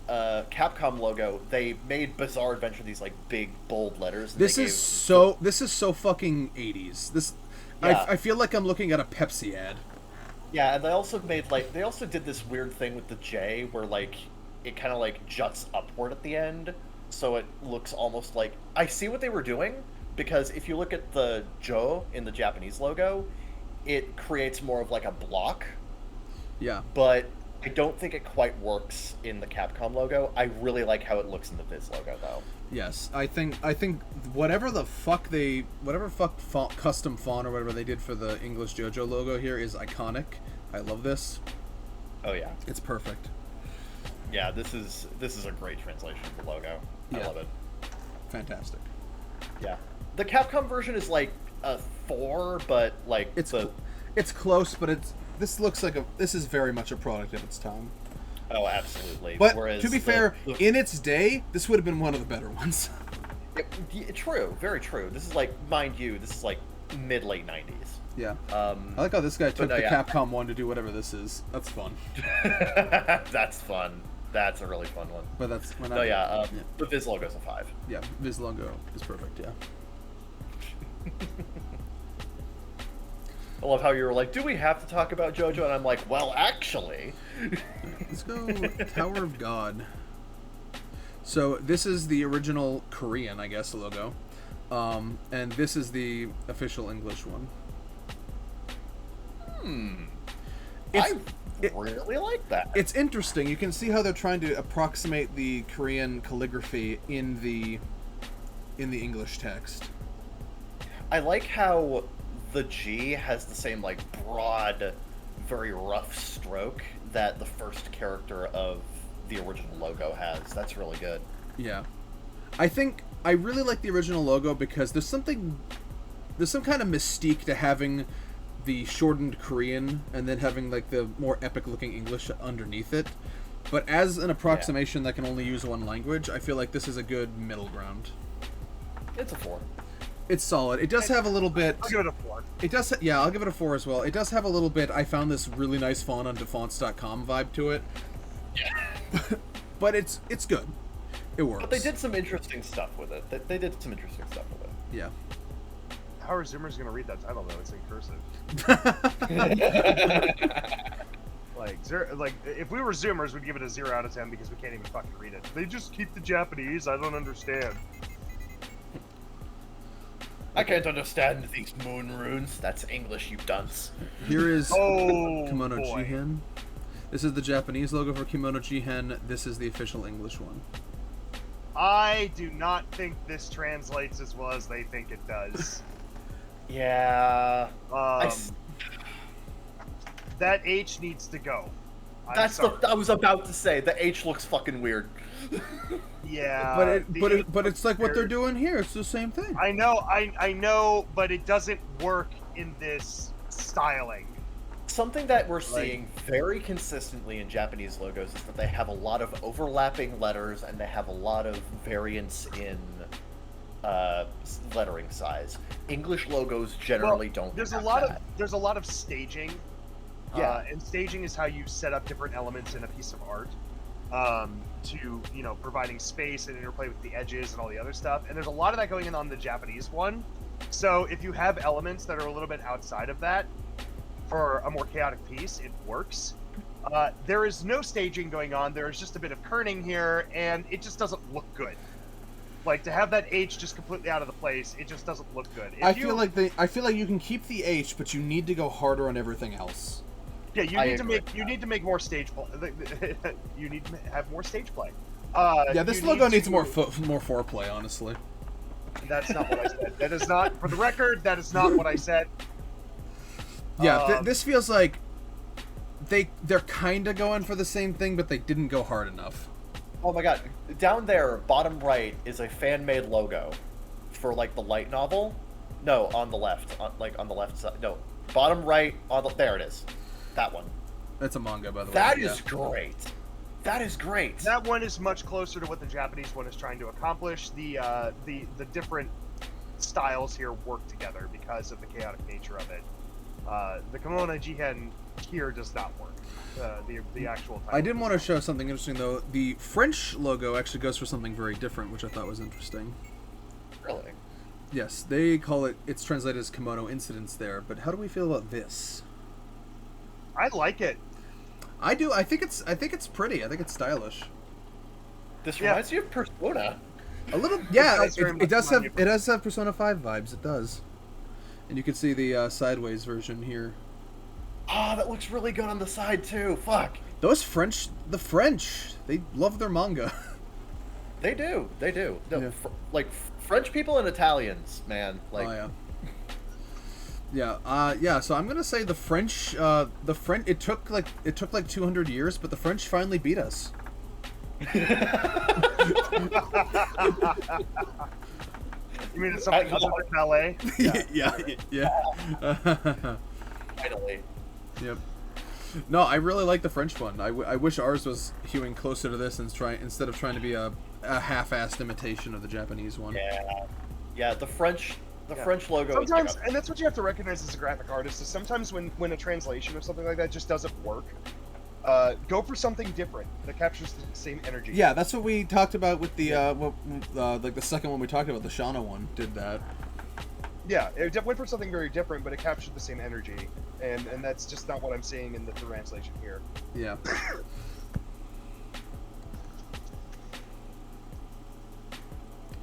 C: Capcom logo, they made Bizarre Adventure these like big bold letters.
A: This is so fucking 80s.
C: Yeah.
A: I feel like I'm looking at a Pepsi ad.
C: Yeah, and they also did this weird thing with the J where like it kind of like juts upward at the end, so it looks almost like, I see what they were doing, because if you look at the Jo in the Japanese logo, it creates more of like a block.
A: Yeah.
C: But I don't think it quite works in the Capcom logo. I really like how it looks in the Viz logo though.
A: Yes, I think whatever custom font or whatever they did for the English JoJo logo here is iconic. I love this.
C: Oh yeah.
A: It's perfect.
C: Yeah, this is a great translation of the logo. I
A: Yeah.
C: love it.
A: Fantastic.
C: Yeah. The Capcom version is like a 4, but like
A: It's close, but this is very much a product of its time.
C: Oh, absolutely.
A: But
C: Whereas
A: to be fair, in its day, this would have been one of the better ones.
C: True, very true. This is like, mind you, this is like mid-late 90s.
A: Yeah. I like how this guy took the
C: yeah.
A: Capcom one to do whatever this is. That's fun.
C: That's fun. That's a really fun one.
A: But that's when
C: the Viz logo's a 5.
A: Yeah, Viz logo is perfect, yeah.
C: I love how you were like, do we have to talk about JoJo? And I'm like, well, actually.
A: Let's go Tower of God. So this is the original Korean, I guess, logo. And this is the official English one.
C: I really like that.
A: It's interesting. You can see how they're trying to approximate the Korean calligraphy in the English text.
C: I like how the G has the same like broad, very rough stroke that the first character of the original logo has. That's really good.
A: Yeah. I really like the original logo because there's some kind of mystique to having the shortened Korean and then having like the more epic looking English underneath it. But as an approximation that can only use one language, I feel like this is a good middle ground.
C: It's a 4.
A: It's solid. It does have a little bit.
B: I'll give it a 4.
A: It does. Yeah, I'll give it a 4 as well. It does have a little bit. I found this really nice font on defonts.com vibe to it.
C: Yeah.
A: But it's good. It works.
C: But they did some interesting stuff with it. They did some interesting stuff with it.
A: Yeah.
B: How are Zoomers gonna read that title though? It's in cursive. Like if we were Zoomers, we'd give it a 0 out of 10 because we can't even fucking read it. They just keep the Japanese. I don't understand.
C: I can't understand these moon runes. That's English, you dunce.
A: Here is Kimono
B: boy.
A: Jihen. This is the Japanese logo for Kimono Jihen. This is the official English one.
B: I do not think this translates as well as they think it does.
C: Yeah.
B: That H needs to go.
C: That's
B: sorry.
C: I was about to say the H looks fucking weird.
B: Yeah.
A: But it's like what they're doing here. It's the same thing.
B: I know, but it doesn't work in this styling.
C: Something that we're seeing very consistently in Japanese logos is that they have a lot of overlapping letters and they have a lot of variance in lettering size. English logos generally don't.
B: There's
C: have
B: a lot
C: that.
B: of there's a lot of staging.
C: Yeah.
B: And staging is how you set up different elements in a piece of art. To providing space and interplay with the edges and all the other stuff. And there's a lot of that going on the Japanese one. So if you have elements that are a little bit outside of that for a more chaotic piece, it works. There is no staging going on. There is just a bit of kerning here, and it just doesn't look good. Like, to have that H just completely out of the place, it just doesn't look good.
A: I feel like you can keep the H, but you need to go harder on everything else.
B: Yeah, you need to make more stage play. You need to have more stage play.
A: Yeah, this logo needs more foreplay, honestly.
B: That's not what I said. That is not, for the record, that is not what I said.
A: Yeah, this feels like they're kind of going for the same thing, but they didn't go hard enough.
C: Oh my god, down there, bottom right, is a fan-made logo for, like, the light novel. No, on the left. On the left side. No, bottom right, there it is. That one.
A: That's a manga, by the way.
C: That is great. That is great.
B: That one is much closer to what the Japanese one is trying to accomplish. The different styles here work together because of the chaotic nature of it. The Kimono Jihen here does not work. The actual title.
A: I did want to show something interesting, though. The French logo actually goes for something very different, which I thought was interesting.
C: Really?
A: Yes, they call it, it's translated as Kimono Incidents there, but how do we feel about this?
B: I like it.
A: I do. I think it's pretty. I think it's stylish.
C: This reminds you of Persona.
A: A little, yeah.
B: It
A: does have Persona 5 vibes. It does. And you can see the sideways version here.
C: Oh, that looks really good on the side too. Fuck.
A: The French, they love their manga.
C: They do. No,
A: Yeah.
C: French people and Italians, man. Like,
A: oh yeah. Yeah. So I'm gonna say the French. It took like 200 years, but the French finally beat us.
B: You mean it's something other than ballet?
A: Yeah.
C: finally.
A: Yep. No, I really like the French one. I wish ours was hewing closer to this instead of trying to be a half-assed imitation of the Japanese one.
C: Yeah. The French logo.
B: Sometimes, and that's what you have to recognize as a graphic artist, is sometimes when a translation of something like that just doesn't work, go for something different that captures the same energy.
A: Yeah, that's what we talked about with the like the second one we talked about. The Shauna one did that.
B: Yeah, it went for something very different, but it captured the same energy, and that's just not what I'm seeing in the translation here.
A: Yeah.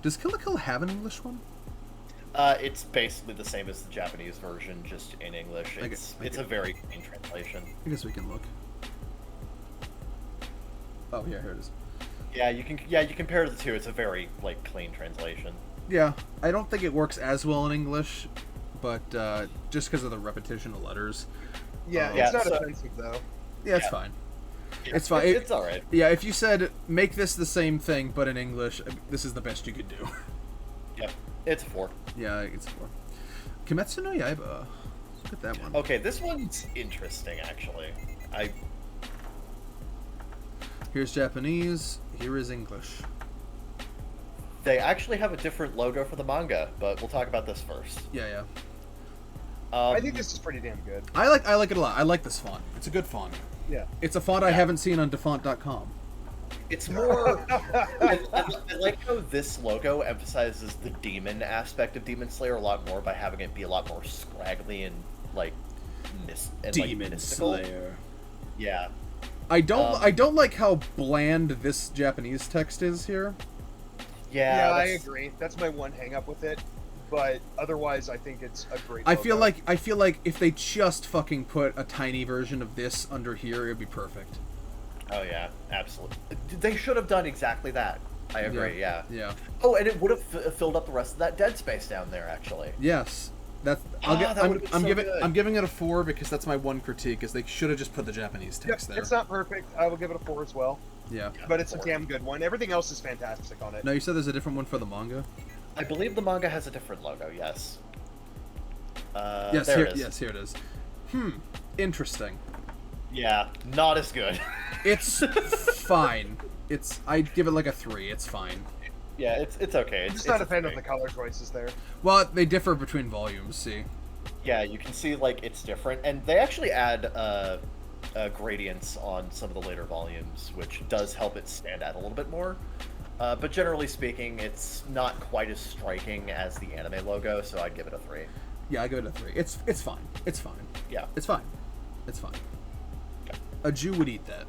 A: Does Kill la Kill have an English one?
C: It's basically the same as the Japanese version, just in English. It's a very clean translation.
A: I guess we can look. Oh yeah, here it is.
C: Yeah, you can compare the two. It's a very clean translation.
A: Yeah, I don't think it works as well in English, but just because of the repetition of letters.
B: Yeah, it's not offensive though.
A: Yeah, it's fine. It's fine.
C: It's all right.
A: Yeah, if you said make this the same thing but in English, this is the best you could do.
C: Yep, it's a 4.
A: Yeah, it's a 4. Kimetsu no Yaiba. Look at that one.
C: Okay, this one's interesting actually.
A: Here's Japanese. Here is English.
C: They actually have a different logo for the manga, but we'll talk about this first.
A: Yeah.
B: I think this is pretty damn good.
A: I like it a lot. I like this font. It's a good font.
B: Yeah.
A: It's a font I haven't seen on defont.com.
C: It's more. I like how this logo emphasizes the demon aspect of Demon Slayer a lot more by having it be a lot more scraggly and
A: Demon
C: mystical.
A: Slayer.
C: Yeah.
A: I don't like how bland this Japanese text is here.
C: Yeah,
B: I agree. That's my one hang up with it. But otherwise, I think it's a great logo.
A: I feel like if they just fucking put a tiny version of this under here, it'd be perfect.
C: Oh yeah, absolutely. They should have done exactly that. I agree. Yeah.
A: Yeah.
C: Oh, and it would have filled up the rest of that dead space down there, actually.
A: Yes. That's
C: that would've been so good.
A: I'm giving it a 4 because that's my one critique is they should have just put the Japanese
D: Yep,
A: text there.
D: it's not perfect. I will give it a 4 as well.
A: Yeah.
D: But it's a damn good one. Everything else is fantastic on it.
A: No, you said there's a different one for the manga.
C: I believe the manga has a different logo. Yes.
A: Yes,
C: there
A: here,
C: it is.
A: yes, here it is. Interesting.
C: Yeah, not as good.
A: It's fine. I'd give it like a 3. It's fine.
C: Yeah, it's okay.
D: I'm
C: It's
D: just not a
C: it's
D: fan of
C: okay.
D: the color choices there.
A: Well, they differ between volumes. See.
C: Yeah, you can see like it's different, and they actually add gradients on some of the later volumes, which does help it stand out a little bit more. But generally speaking, it's not quite as striking as the anime logo, so I'd give it a 3.
A: Yeah, I give it a 3. It's fine. It's fine.
C: Yeah.
A: It's fine. It's fine. A Jew would eat that.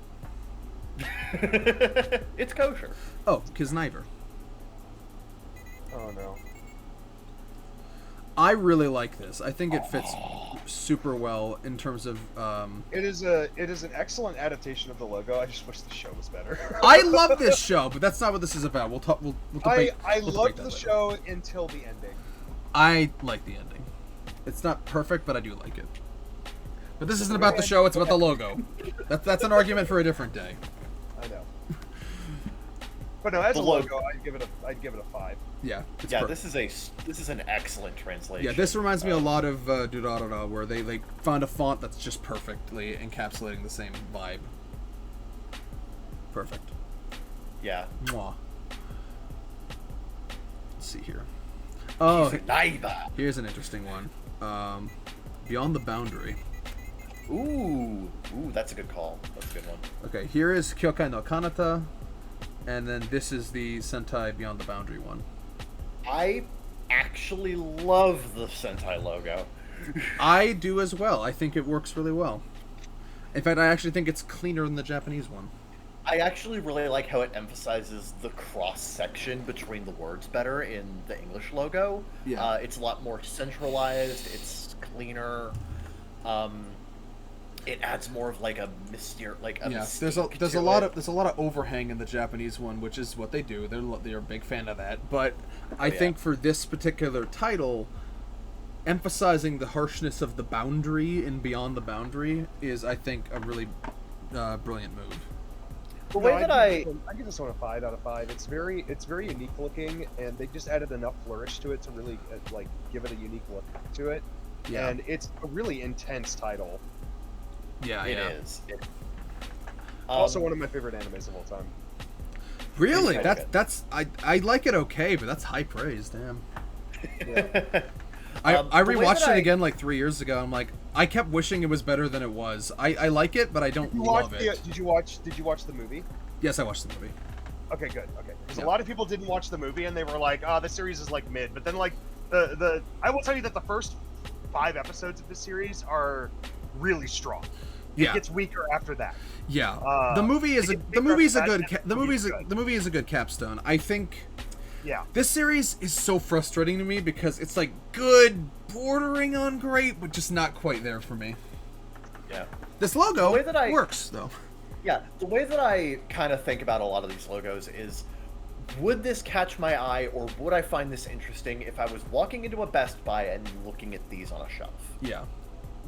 C: It's kosher.
A: Oh, Kisniver.
D: Oh no.
A: I really like this. I think it fits super well in terms of.
D: It is an excellent adaptation of the logo. I just wish the show was better.
A: I love this show, but that's not what this is about. We'll talk. We'll debate.
D: I
A: we'll
D: loved
A: debate that
D: the
A: later.
D: show until the ending.
A: I like the ending. It's not perfect, but I do like it. But this isn't about the show. It's about the logo. That's an argument for a different day.
D: I know. But no, as
C: The
D: a logo, I'd give it a 5.
A: Yeah. It's
C: Yeah,
A: perfect.
C: this is an excellent translation.
A: Yeah, this reminds me a lot of Durarara, where they like found a font that's just perfectly encapsulating the same vibe. Perfect.
C: Yeah.
A: Mwah. Let's see here. Oh,
C: Kisniver.
A: here's an interesting one. Beyond the Boundary.
C: Ooh, that's a good call. That's a good one.
A: Okay, here is Kyokai no Kanata, and then this is the Sentai Beyond the Boundary one.
C: I actually love the Sentai logo.
A: I do as well. I think it works really well. In fact, I actually think it's cleaner than the Japanese one.
C: I actually really like how it emphasizes the cross section between the words better in the English logo.
A: Yeah.
C: It's a lot more centralized. It's cleaner. It adds more of like a
A: There's a lot of overhang in the Japanese one, which is what they do. They're a big fan of that. But I think for this particular title, emphasizing the harshness of the boundary and Beyond the Boundary is, I think, a really brilliant move.
C: The way that I
D: give this one a 5 out of 5. It's very unique looking, and they just added enough flourish to it to really like give it a unique look to it.
A: Yeah.
D: And it's a really intense title.
A: Yeah,
C: it
A: yeah.
C: is.
D: Also one of my favorite animes of all time.
A: Really?
C: Pretty good.
A: That's I like it okay, but that's high praise. Damn.
D: Yeah.
A: I
C: the way
A: rewatched
C: that
A: it again like 3 years ago. I'm like, I kept wishing it was better than it was. I like it, but I don't love it.
D: Did you watch the movie?
A: Yes, I watched the movie.
D: Okay, good. Okay, because
A: Yeah.
D: a lot of people didn't watch the movie and they were like, "Oh, this series is like mid." But then, like I will tell you that the first 5 episodes of this series are really strong.
A: Yeah.
D: It gets weaker after that.
A: Yeah. The movie is
D: it
A: the
D: gets
A: movie is a
D: bigger
A: good
D: after that,
A: the
D: and
A: movie's
D: good.
A: the movie is a good capstone. I think
D: Yeah.
A: this series is so frustrating to me because it's like good, bordering on great, but just not quite there for me.
C: Yeah.
A: This logo
C: The way that I-
A: works though.
C: Yeah, the way that I kind of think about a lot of these logos is, would this catch my eye, or would I find this interesting if I was walking into a Best Buy and looking at these on a shelf?
A: Yeah.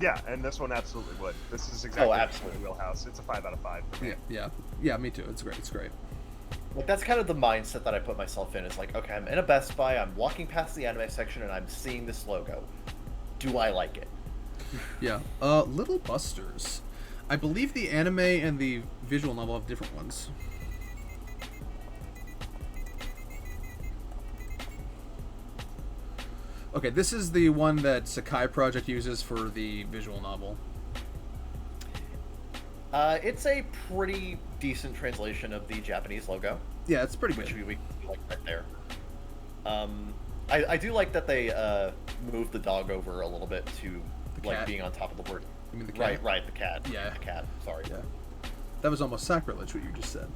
B: Yeah, and this one absolutely would. This is exactly
C: absolutely.
B: my wheelhouse. It's a 5 out of 5 for me.
A: Yeah, me too. It's great. It's great.
C: Like, that's kind of the mindset that I put myself in. Is like, okay, I'm in a Best Buy, I'm walking past the anime section, and I'm seeing this logo. Do I like it?
A: Yeah. Little Busters. I believe the anime and the visual novel have different ones. Okay, this is the one that Sakai Project uses for the visual novel.
C: It's a pretty decent translation of the Japanese logo,
A: Yeah, it's pretty
C: which
A: good.
C: we like right there. I do like that they moved the dog over a little bit to
A: The
C: like
A: cat?
C: being on top of the word.
A: You mean the cat?
C: Right, the cat.
A: Yeah.
C: The cat. Sorry.
A: Yeah. That was almost sacrilege, what you just said.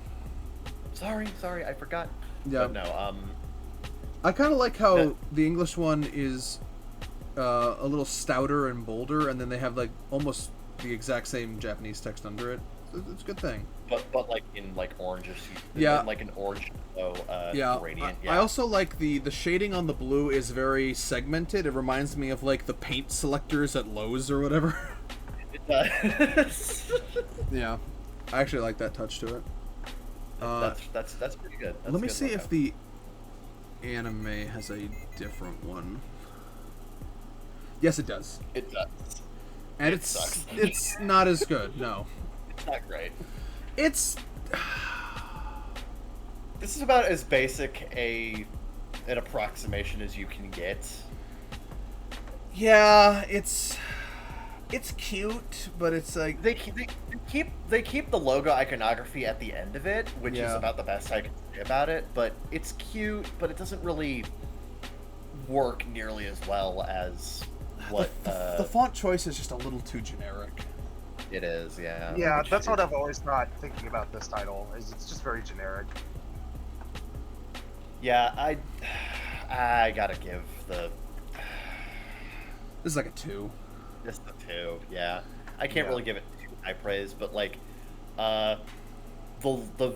C: Sorry, I forgot.
A: Yeah.
C: But no,
A: I kind of like how
C: That-
A: the English one is a little stouter and bolder, and then they have like almost the exact same Japanese text under it. it's a good thing.
C: But like in like orange,
A: Yeah.
C: like an orange
A: Yeah.
C: gradient.
A: I also like the shading on the blue is very segmented. It reminds me of like the paint selectors at Lowe's or whatever.
C: It does.
A: Yeah, I actually like that touch to it.
C: That's pretty good. That's
A: Let me
C: good
A: see
C: logo.
A: if the anime has a different one. Yes, it does.
C: It does.
A: And
C: It sucks.
A: it's not as good. No,
C: It's not great.
A: it's
C: This is about as basic an approximation as you can get.
A: yeah, it's cute, but it's like
C: They keep the logo iconography at the end of it, which is
A: Yeah.
C: about the best I can say about it. But it's cute, but it doesn't really work nearly as well as what
A: the font choice is just a little too generic.
C: it is. Yeah.
B: Yeah,
C: Which
B: that's what
C: is-
B: I've always thought thinking about this title. Is it's just very generic.
C: Yeah, I gotta give the
A: This is like a 2.
C: just a 2. Yeah, I can't
B: Yeah.
C: really give it too high praise, but like, the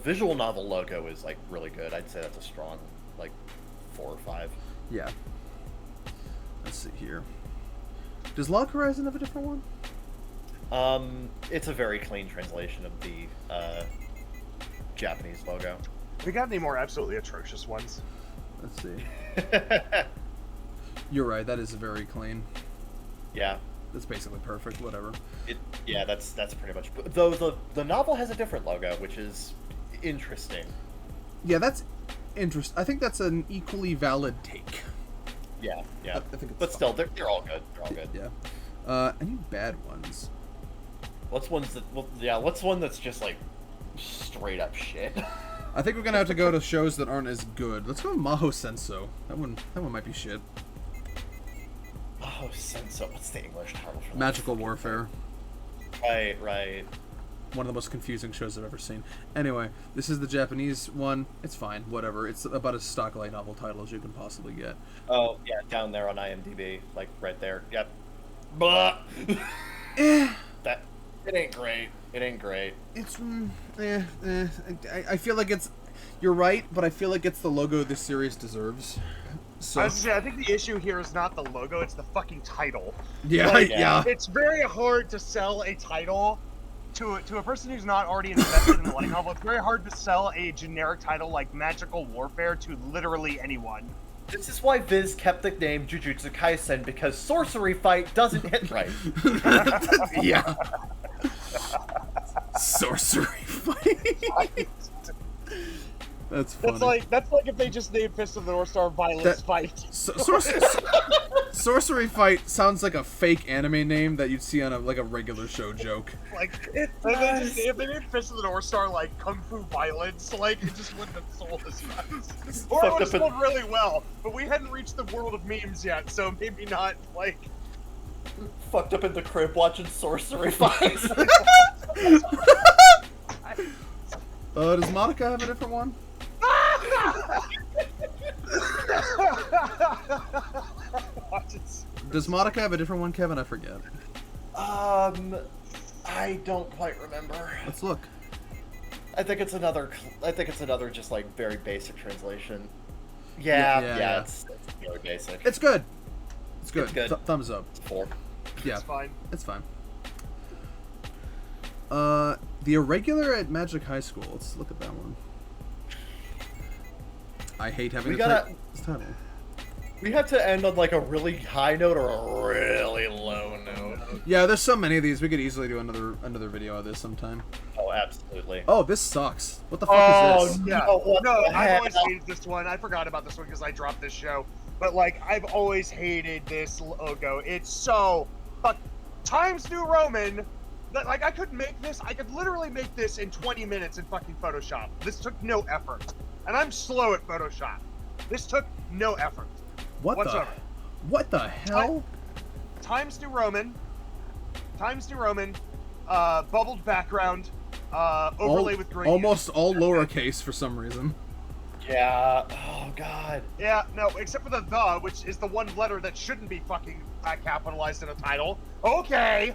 C: visual novel logo is like really good. I'd say that's a strong like 4 or 5.
A: Yeah. Let's see here. Does Log Horizon have a different one?
C: It's a very clean translation of the Japanese logo.
B: We got any more absolutely atrocious ones?
A: Let's see. You're right. That is very clean.
C: Yeah,
A: That's basically perfect. Whatever.
C: yeah, that's pretty much. Though the novel has a different logo, which is interesting.
A: Yeah, that's interesting. I think that's an equally valid take.
C: Yeah, yeah.
A: I think it's
C: But
A: fine.
C: still, they're all good. They're all good.
A: Yeah. Any bad ones?
C: What's one that's just like straight up shit?
A: I think we're gonna have to go to shows that aren't as good. Let's go with Maho Senso. That one might be shit.
C: Oh, Senso. What's the English title for that?
A: Magical Warfare.
C: Right.
A: One of the most confusing shows I've ever seen. Anyway, this is the Japanese one. It's fine. Whatever. It's about as stock light novel title as you can possibly get.
C: Oh, yeah, down there on IMDb, like right there. Yep. Blah.
A: Eh.
C: That it ain't great. It ain't great.
A: It's I feel like it's. You're right, but I feel like it's the logo this series deserves. So
B: I think the issue here is not the logo; it's the fucking title.
A: yeah,
B: Like,
A: yeah.
B: It's very hard to sell a title to a person who's not already invested in the light novel. It's very hard to sell a generic title like Magical Warfare to literally anyone.
C: This is why Viz kept the name Jujutsu Kaisen, because sorcery fight doesn't hit right.
A: Yeah. Sorcery fight. That's funny.
B: That's like if they just named Fist of the North Star Violence Fight.
A: Sorcery fight sounds like a fake anime name that you'd see on a regular show joke.
B: Like if they named Fist of the North Star like Kung Fu Violence, like it just wouldn't have sold as much. Or it would have sold really well, but we hadn't reached the world of memes yet, so maybe not like.
C: Fucked up in the crib watching sorcery fights.
A: Does Monica have a different one? Does Monica have a different one, Kevin? I forget.
C: I don't quite remember.
A: Let's look.
C: I think it's another just like very basic translation. Yeah. It's very basic.
A: It's good. It's good.
C: It's good.
A: Thumbs up.
C: It's 4.
A: Yeah,
B: It's fine.
A: it's fine. The Irregular at Magic High School. Let's look at that one. I hate having
C: We
A: to
C: gotta-
A: type this title.
C: We have to end on like a really high note or a really low note.
A: Yeah, there's so many of these. We could easily do another video of this sometime.
C: Oh, absolutely.
A: Oh, this sucks. What the fuck is this?
B: Yeah,
C: No, what
B: no,
C: the
B: I've
C: hell?
B: always hated this one. I forgot about this one because I dropped this show. But like, I've always hated this logo. It's so Times New Roman. That like I could make this. I could literally make this in 20 minutes in fucking Photoshop. This took no effort, and I'm slow at Photoshop. This took no effort whatsoever.
A: What the hell?
B: Times New Roman. Bubbled background. Overlay with green.
A: Almost all lowercase for some reason.
C: Yeah. Oh God.
B: Yeah, no, except for the which is the one letter that shouldn't be fucking capitalized in a title. Okay.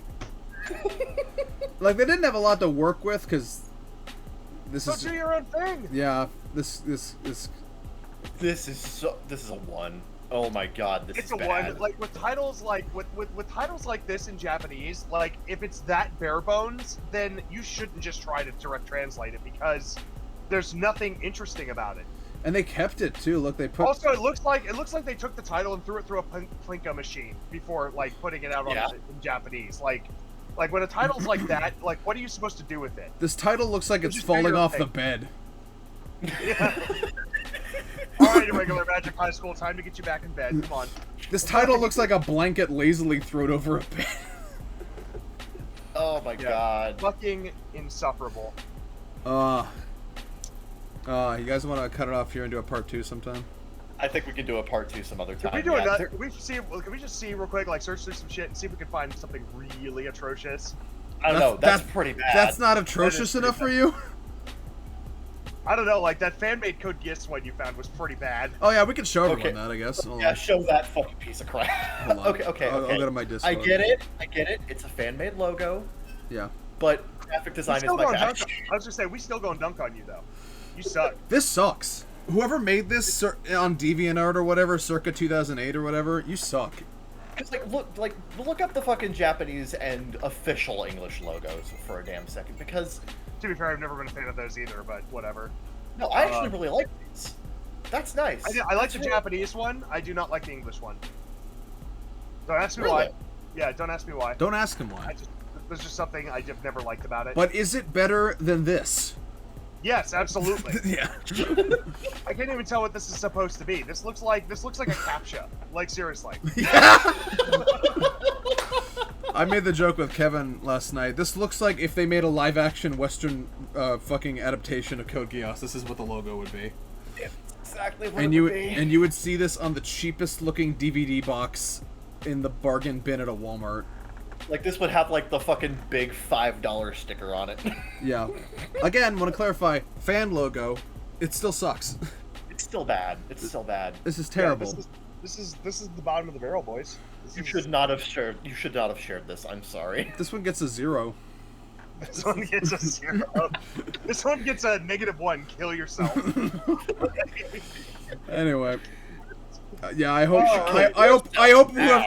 A: Like, they didn't have a lot to work with, because this
B: Go
A: is...
B: do your own thing.
A: Yeah, this
C: This is a 1. Oh my god, this
B: It's
C: is
B: a
C: bad.
B: one. Like with titles like with titles like this in Japanese, like if it's that bare bones, then you shouldn't just try to direct translate it because there's nothing interesting about it.
A: And they kept it, too. Look, they put...
B: Also, it looks like they took the title and threw it through a Plinko machine before like putting it out on in Japanese. Like when a title's like that, like what are you supposed to do with it?
A: This title looks like it's
B: Just do
A: falling
B: your
A: off
B: thing.
A: the bed.
B: Yeah. All right, regular Magic High School, time to get you back in bed. Come on.
A: This title looks like a blanket lazily thrown over a bed.
C: Oh my god.
B: Fucking insufferable.
A: You guys want to cut it off here and do a part 2 sometime?
C: I think we can do a part 2 some other time.
B: Can we do
C: yeah.
B: another? Can we just see real quick, like search through some shit and see if we can find something really atrocious?
C: I don't know. That's pretty bad.
A: That's not atrocious enough for you?
B: I don't know, like that fan-made Code Geass one you found was pretty bad.
A: Oh yeah, we can show everyone
C: Okay.
A: that, I guess. Hold
C: Yeah,
A: on.
C: show that fucking piece of crap.
A: Hold on.
C: okay.
A: I'll go to my Discord.
C: I get it. It's a fan-made logo,
A: Yeah.
C: but graphic
B: We
C: design is
B: still
C: my
B: going dunk
C: passion.
B: I was just saying, we still going dunk on you though. You suck.
A: This sucks. Whoever made this on DeviantArt or whatever, circa 2008 or whatever, you suck.
C: It's look up the fucking Japanese and official English logos for a damn second, because
B: To be fair, I've never been a fan of those either, but whatever.
C: no, I actually really like these. That's nice.
B: I like the
C: That's
B: Japanese one. I do not like the English one. Don't ask me
C: Really?
B: why. Yeah, don't ask me why.
A: Don't ask him why.
B: There's just something I just never liked about it.
A: But is it better than this?
B: Yes, absolutely.
A: Yeah.
B: I can't even tell what this is supposed to be. This looks like a captcha. Like seriously.
A: I made the joke with Kevin last night. This looks like if they made a live-action Western fucking adaptation of Code Geass, this is what the logo would be.
C: exactly what
A: And
C: it
A: you
C: would
A: would,
C: be.
A: and you would see this on the cheapest looking DVD box in the bargain bin at a Walmart.
C: Like, this would have, like, the fucking big $5 sticker on it.
A: Yeah. Again, want to clarify, fan logo, it still sucks.
C: It's still bad. It's still bad.
A: This is terrible.
B: Yeah, this is the bottom of the barrel, boys.
C: You should not have shared this. I'm sorry.
A: This one gets a 0.
B: This one gets a 0. This one gets a -1. Kill yourself.
A: Anyway. Yeah, I hope
B: Oh,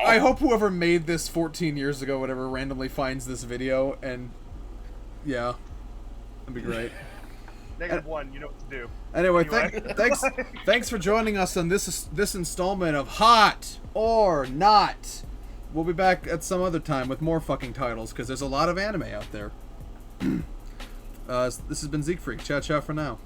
A: I hope whoever made this 14 years ago, whatever, randomly finds this video and yeah, that'd be great.
B: -1. You know what to do.
A: Anyway,
B: Anyway.
A: thanks for joining us on this installment of Hot or Not. We'll be back at some other time with more fucking titles because there's a lot of anime out there. This has been Zeke Freak. Ciao, ciao for now.